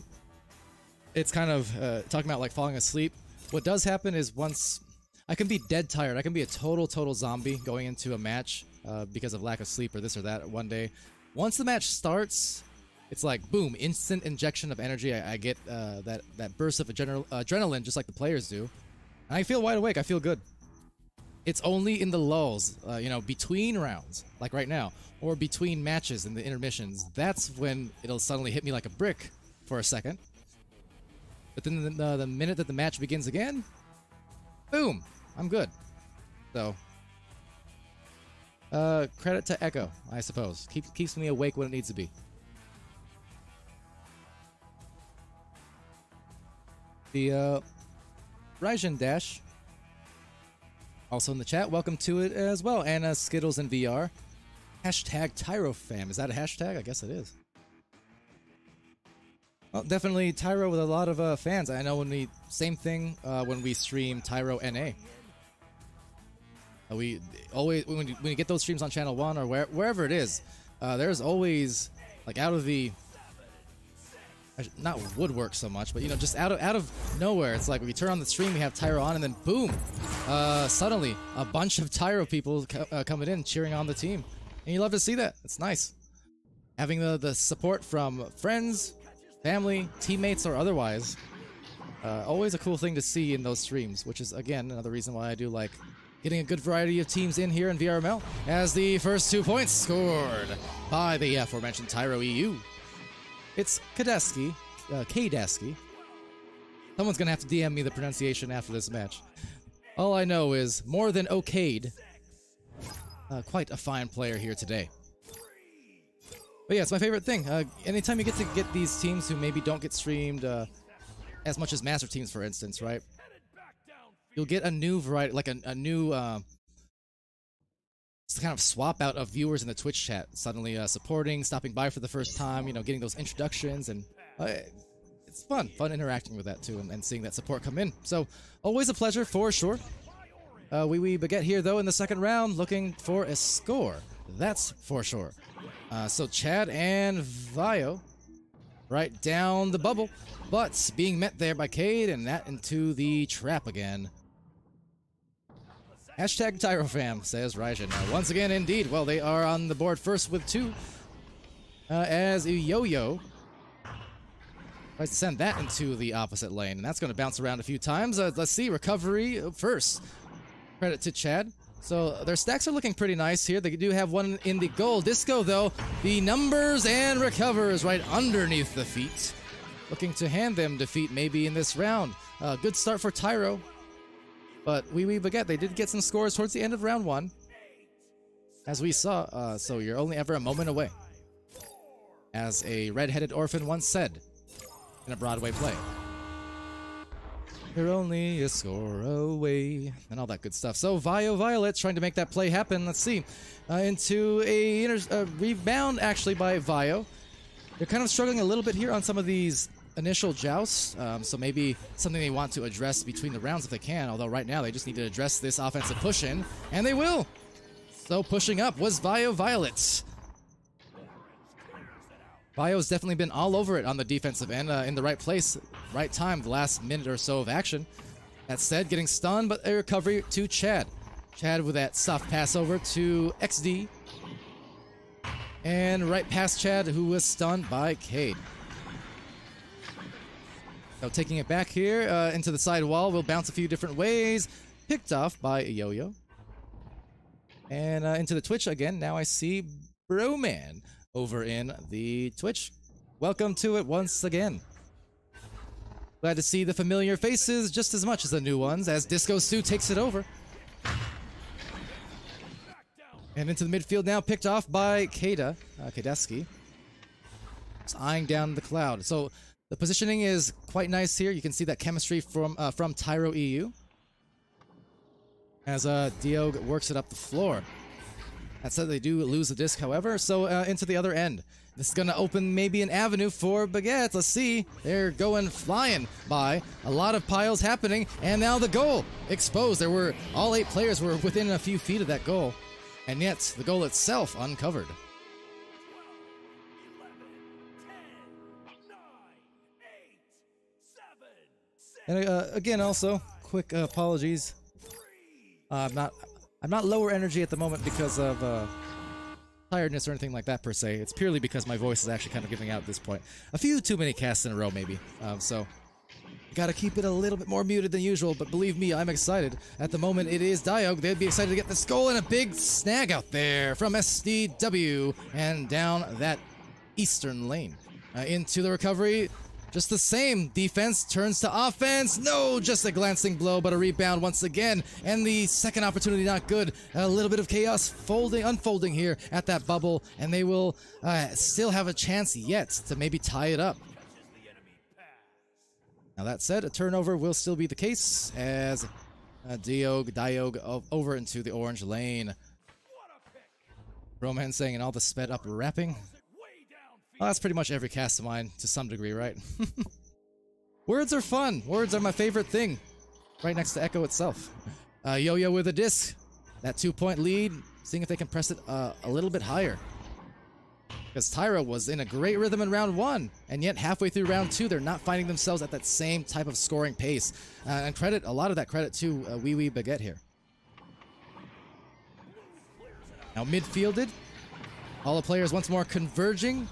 It's kind of talking about like falling asleep. What does happen is once I can be dead tired, I can be a total zombie going into a match because of lack of sleep or this or that one day. Once the match starts, it's like boom, instant injection of energy. I get that burst of adrenaline just like the players do, and I feel wide awake. I feel good. It's only in the lulls, you know, between rounds, like right now, or between matches in the intermissions. That's when it'll suddenly hit me like a brick for a second. But then the minute that the match begins again, boom, I'm good. So, credit to Echo, I suppose. Keeps me awake when it needs to be. The Raijin Dash, also in the chat. Welcome to it as well. And Skittles in VR. Hashtag TyroFam. Is that a hashtag? I guess it is. Well, definitely Tyro with a lot of fans. I know when same thing when we stream Tyro NA. We always, when you get those streams on Channel 1 or wherever it is, there's always, like out of the, not woodwork so much, but you know, just out of nowhere, it's like we turn on the stream, we have Tyro on, and then boom, suddenly a bunch of Tyro people coming in, cheering on the team. And you love to see that. It's nice. Having the support from friends, family, teammates, or otherwise. Always a cool thing to see in those streams, which is, again, another reason why I do like getting a good variety of teams in here in VRML. As the first 2 points scored by the aforementioned Tyro EU. It's Kadeski, Kadeski. Someone's going to have to DM me the pronunciation after this match. All I know is, more than okayed, quite a fine player here today. But yeah, it's my favorite thing. Anytime you get to get these teams who maybe don't get streamed as much as Master Teams, for instance, right? You'll get a new variety, like a new kind of swap out of viewers in the Twitch chat. Suddenly supporting, stopping by for the first time, you know, getting those introductions, and it's fun interacting with that too, and seeing that support come in. So always a pleasure for sure. We Baguette here though in the second round, looking for a score. That's for sure. So Chad and Vio right down the bubble, but being met there by Cade, and that into the trap again. Hashtag TyroFam, says Raijin. Now, once again, indeed, well, they are on the board first with 2. As Yo-Yo tries to send that into the opposite lane, and that's going to bounce around a few times. Let's see, recovery first. Credit to Chad. So their stacks are looking pretty nice here. They do have one in the goal. Disco, though, the numbers and recovers right underneath the feet. Looking to hand them defeat maybe in this round. Good start for Tyro. But Wee Baguette, they did get some scores towards the end of round 1. As we saw, so you're only ever a moment away. As a red-headed orphan once said in a Broadway play. You're only a score away, and all that good stuff. So Violet trying to make that play happen. Let's see. Into a rebound, actually, by Vio. They're kind of struggling a little bit here on some of these initial jousts, so maybe something they want to address between the rounds if they can, although right now they just need to address this offensive push-in, and they will! So pushing up was Violet. Vio's definitely been all over it on the defensive end, in the right place, right time, the last minute or so of action. That said, getting stunned, but a recovery to Chad. Chad with that soft pass over to XD. And right past Chad, who was stunned by Cade. So taking it back here into the side wall, we'll bounce a few different ways. Picked off by Yo-Yo. And into the Twitch again. Now I see Broman over in the Twitch. Welcome to it once again. Glad to see the familiar faces just as much as the new ones as Disco Stu takes it over. And into the midfield now, picked off by Kadeski. Just eyeing down the cloud. So the positioning is quite nice here. You can see that chemistry from Tyro EU. As Diog works it up the floor. That said, they do lose the disc, however, so into the other end. This is going to open maybe an avenue for Baguette. Let's see. They're going flying by. A lot of piles happening, and now the goal exposed. All 8 players were within a few feet of that goal, and yet the goal itself uncovered. 12, 11, 10, 9, 8, 7, 6, And again, also, quick apologies. I'm not lower energy at the moment because of tiredness or anything like that per se. It's purely because my voice is actually kind of giving out at this point. A few too many casts in a row, maybe. So gotta keep it a little bit more muted than usual. But believe me, I'm excited. At the moment, it is Diog. They'd be excited to get this goal and a big snag out there from SDW and down that eastern lane into the recovery. Just the same. Defense turns to offense. No, just a glancing blow, but a rebound once again. And the second opportunity not good. A little bit of chaos unfolding here at that bubble, and they will still have a chance yet to maybe tie it up. Now that said, a turnover will still be the case as Diog over into the orange lane. Roman saying and all the sped up rapping. Well, that's pretty much every cast of mine, to some degree, right? Words are fun. Words are my favorite thing. Right next to Echo itself. Yo-Yo with a disc. That 2-point lead. Seeing if they can press it a little bit higher. Because Tyro was in a great rhythm in round 1. And yet, halfway through round 2, they're not finding themselves at that same type of scoring pace. And a lot of that credit to Wee Baguette here. Now midfielded. All the players once more converging.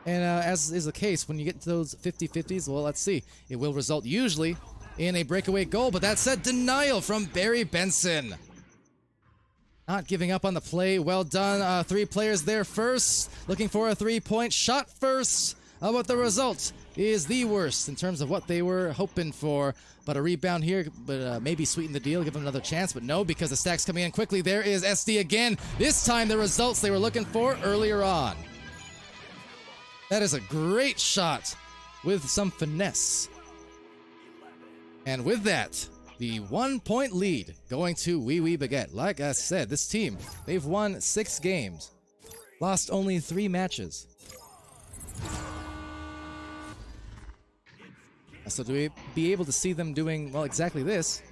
And as is the case, when you get to those 50-50s, well, let's see. It will result usually in a breakaway goal, but that said, denial from Barry Benson. Not giving up on the play. Well done. 3 players there first. Looking for a 3-point shot first. But the result is the worst in terms of what they were hoping for. But a rebound here, but maybe sweeten the deal, give them another chance. But no, because the stack's coming in quickly. There is SD again. This time the results they were looking for earlier on. That is a great shot with some finesse. And with that, the 1-point lead going to Wee Baguette. Like I said, this team, they've won 6 games, lost only 3 matches. So to be able to see them doing, well, exactly this,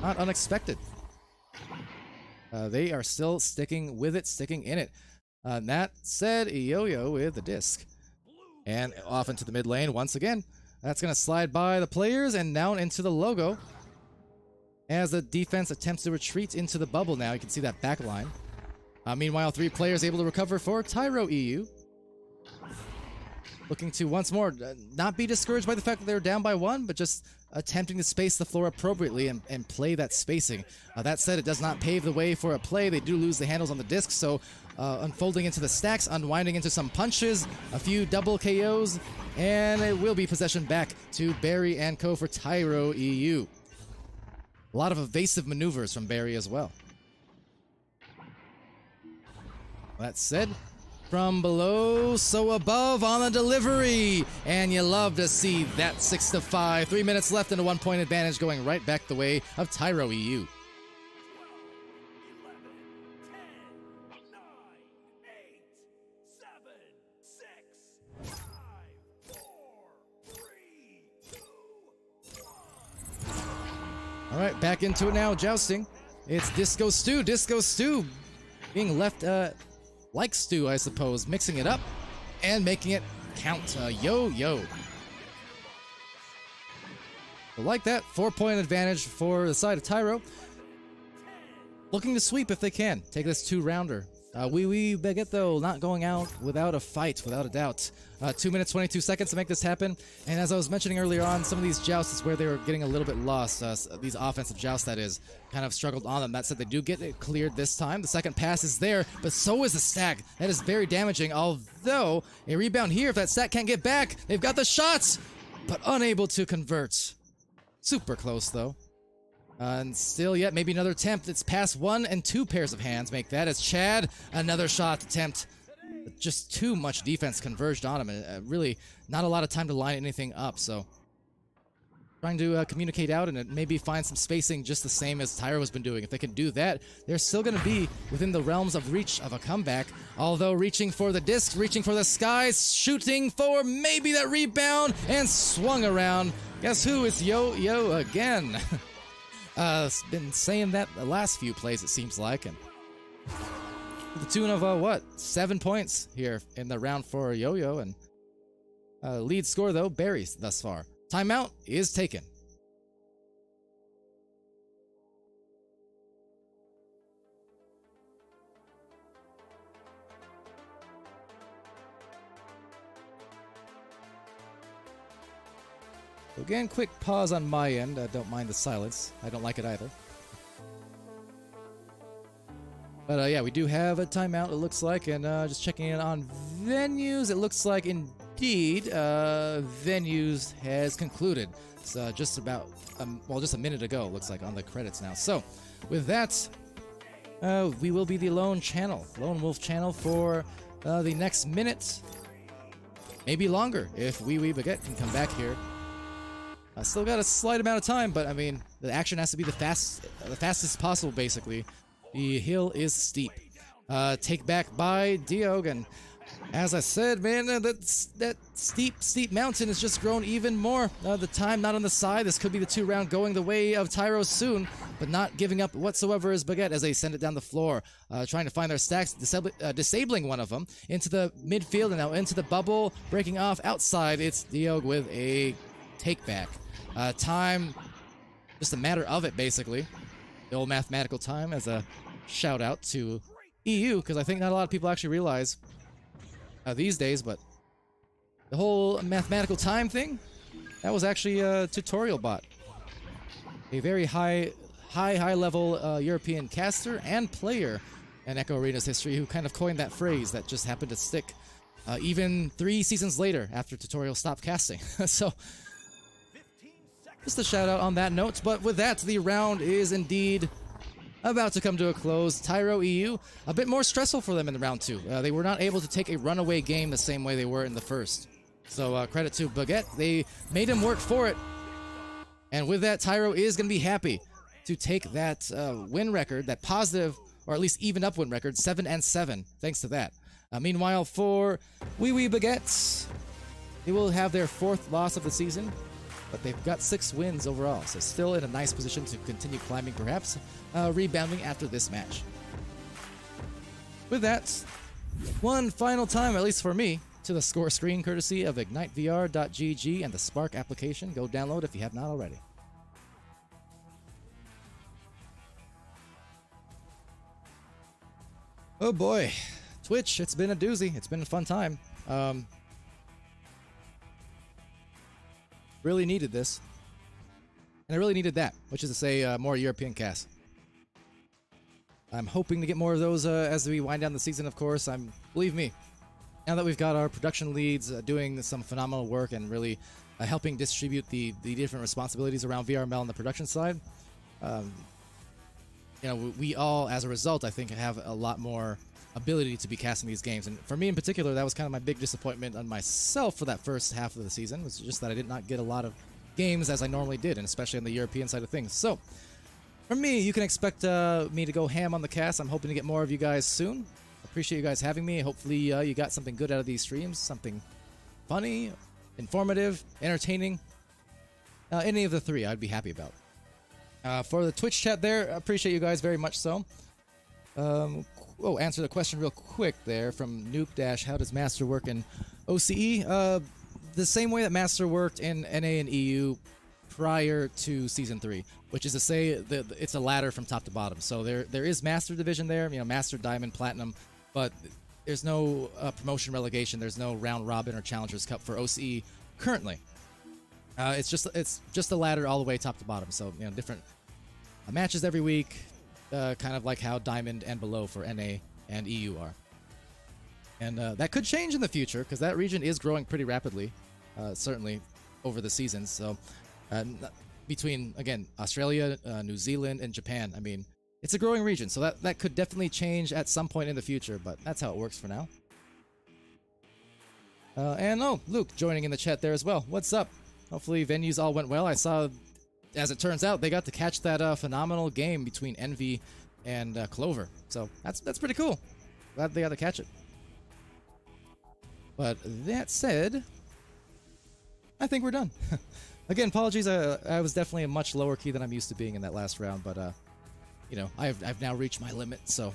not unexpected. They are still sticking with it, sticking in it. That said, Yo-Yo with the disc. And off into the mid lane once again. That's going to slide by the players and down into the logo. As the defense attempts to retreat into the bubble now. You can see that back line. Meanwhile, 3 players able to recover for Tyro EU. looking to once more not be discouraged by the fact that they're down by 1, but just attempting to space the floor appropriately and play that spacing. That said, it does not pave the way for a play. They do lose the handles on the disc, so unfolding into the stacks, unwinding into some punches, a few double KOs, and it will be possession back to Barry and co for Tyro EU. A lot of evasive maneuvers from Barry as well. That said, from below, so above on the delivery. And you love to see that 6-5. 3 minutes left and a 1-point advantage going right back the way of Tyro EU. 11, 10, 9, 8, 7, 6, 5, 4, 3, 2, 1. All right, back into it now, jousting. It's Disco Stew. Disco Stew being left like Stew, I suppose, mixing it up and making it count. Yo-yo. Like that, 4-point advantage for the side of Tyro. Looking to sweep if they can. Take this 2-rounder. Wee Baguette, though, not going out without a fight, without a doubt. 2 minutes, 22 seconds to make this happen. And as I was mentioning earlier on, some of these jousts is where they were getting a little bit lost. These offensive jousts, that is, kind of struggled on them. That said, they do get it cleared this time. The second pass is there, but so is the stack. That is very damaging, although a rebound here, if that stack can't get back, they've got the shots, but unable to convert. Super close, though. And still yet, maybe another attempt. It's past 1 and 2 pairs of hands make that as Chad, another shot attempt. But just too much defense converged on him. And really, not a lot of time to line anything up. So, trying to communicate out and maybe find some spacing just the same as Tyro has been doing. If they can do that, they're still going to be within the realms of reach of a comeback. Although reaching for the disc, reaching for the skies, shooting for maybe that rebound, and swung around. Guess who? It's Yo-Yo again. Been saying that the last few plays, it seems like, and to the tune of what, 7 points here in the round for Yo-Yo, and lead score though, Barry's thus far. Timeout is taken. Again, quick pause on my end. Don't mind the silence. I don't like it either. But yeah, we do have a timeout, it looks like, and just checking in on venues. It looks like indeed venues has concluded. It's just about, well, just a minute ago, it looks like, on the credits now. So, with that, we will be the lone wolf channel for the next minute, maybe longer, if Wee Baguette can come back here. Still got a slight amount of time, but I mean, the action has to be the fastest possible, basically. The hill is steep. Take back by Diog, and as I said, man, that steep mountain has just grown even more. The time not on the side. This could be the 2-round going the way of Tyro soon, but not giving up whatsoever is Baguette as they send it down the floor, trying to find their stacks, disabling one of them into the midfield and now into the bubble, breaking off outside. It's Diog with a take back. Time, just a matter of it, basically. The old mathematical time as a shout out to EU, because I think not a lot of people actually realize these days, but the whole mathematical time thing, that was actually a tutorial bot. A very high level European caster and player in Echo Arena's history who kind of coined that phrase that just happened to stick even 3 seasons later after tutorial stopped casting. So, just a shout out on that note, but with that, the round is indeed about to come to a close. Tyro EU, a bit more stressful for them in the round 2. They were not able to take a runaway game the same way they were in the first. So credit to Baguette, they made him work for it. And with that, Tyro is going to be happy to take that win record, that positive, or at least even up win record, 7-7, thanks to that. Meanwhile, for Wee Baguette, they will have their 4th loss of the season, but they've got 6 wins overall, so still in a nice position to continue climbing, perhaps rebounding after this match. With that, one final time, at least for me, to the score screen courtesy of IgniteVR.gg and the Spark application. Go download if you have not already. Oh boy, Twitch, it's been a doozy. It's been a fun time. really needed this. And I really needed that, which is to say more European casts. I'm hoping to get more of those as we wind down the season, of course. Believe me, now that we've got our production leads doing some phenomenal work and really helping distribute the different responsibilities around VRML on the production side, you know, we all, as a result, I think, have a lot more ability to be casting these games. And for me in particular, that was kind of my big disappointment on myself for that first half of the season, was just that I did not get a lot of games as I normally did, and especially on the European side of things. So, from me, you can expect me to go ham on the cast. I'm hoping to get more of you guys soon. Appreciate you guys having me. Hopefully you got something good out of these streams, something funny, informative, entertaining. Any of the three I'd be happy about. For the Twitch chat there, appreciate you guys very much so. Answer the question real quick there from Nuke Dash. How does Master work in OCE? The same way that Master worked in NA and EU prior to Season 3, which is to say that it's a ladder from top to bottom. So there is Master Division there, you know, Master, Diamond, Platinum, but there's no promotion relegation. There's no round robin or Challengers Cup for OCE currently. It's just a ladder all the way top to bottom. So, you know, different matches every week, kind of like how Diamond and below for NA and EU are. And that could change in the future because that region is growing pretty rapidly, certainly over the seasons. So between, again, Australia, New Zealand, and Japan, I mean, it's a growing region. So that could definitely change at some point in the future, but that's how it works for now. And Luke joining in the chat there as well. What's up? Hopefully venues all went well. I saw, as it turns out, they got to catch that phenomenal game between Envy and Clover. So that's pretty cool. Glad they got to catch it. But that said, I think we're done. Again, apologies. I was definitely a much lower key than I'm used to being in that last round, but you know, I've now reached my limit. So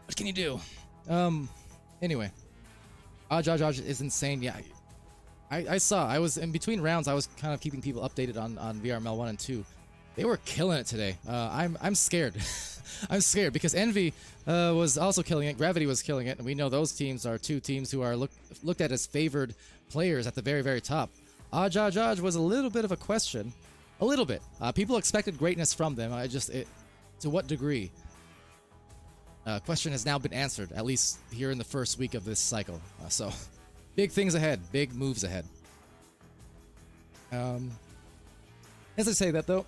what can you do? Anyway, Ajaj is insane. Yeah, I was in between rounds. I was kind of keeping people updated on VRML 1 and 2. They were killing it today. I'm scared. I'm scared because Envy was also killing it. Gravity was killing it, and we know those teams are two teams who are looked at as favored players at the very, very top. Ajaj was a little bit of a question. A little bit. People expected greatness from them. To what degree? Question has now been answered, at least here in the first week of this cycle. So, big things ahead. Big moves ahead. As I say that, though,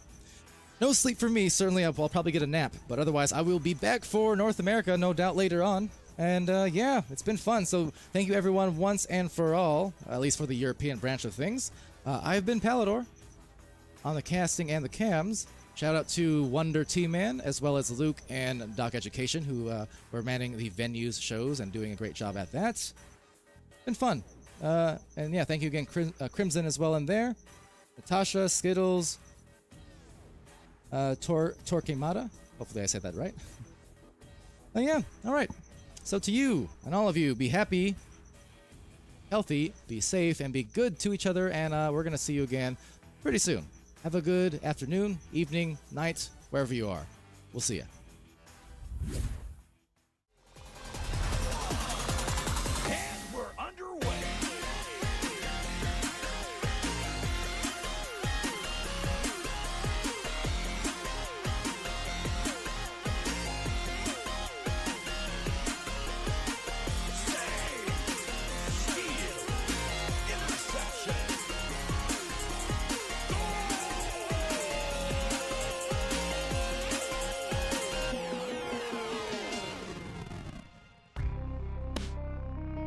no sleep for me. Certainly, I'll probably get a nap. But otherwise, I will be back for North America, no doubt, later on. And yeah, it's been fun. So thank you, everyone, once and for all, at least for the European branch of things. I've been Palidore on the casting and the cams. Shout out to Wonder T-Man, as well as Luke and Doc Education, who were manning the venues shows and doing a great job at that. Been fun. And yeah, thank you again, Crimson, as well in there. Natasha, Skittles, Torquemada. Hopefully I said that right. Oh yeah, all right. So to you and all of you, be happy, healthy, be safe, and be good to each other. And we're going to see you again pretty soon. Have a good afternoon, evening, night, wherever you are. We'll see ya. And we're underway.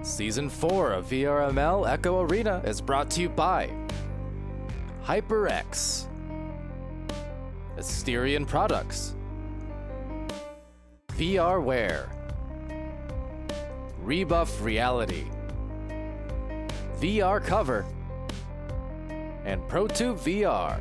Season 4 of VRML Echo Arena is brought to you by HyperX, Asterion Products, VRware, Rebuff Reality, VR Cover, and ProTube VR.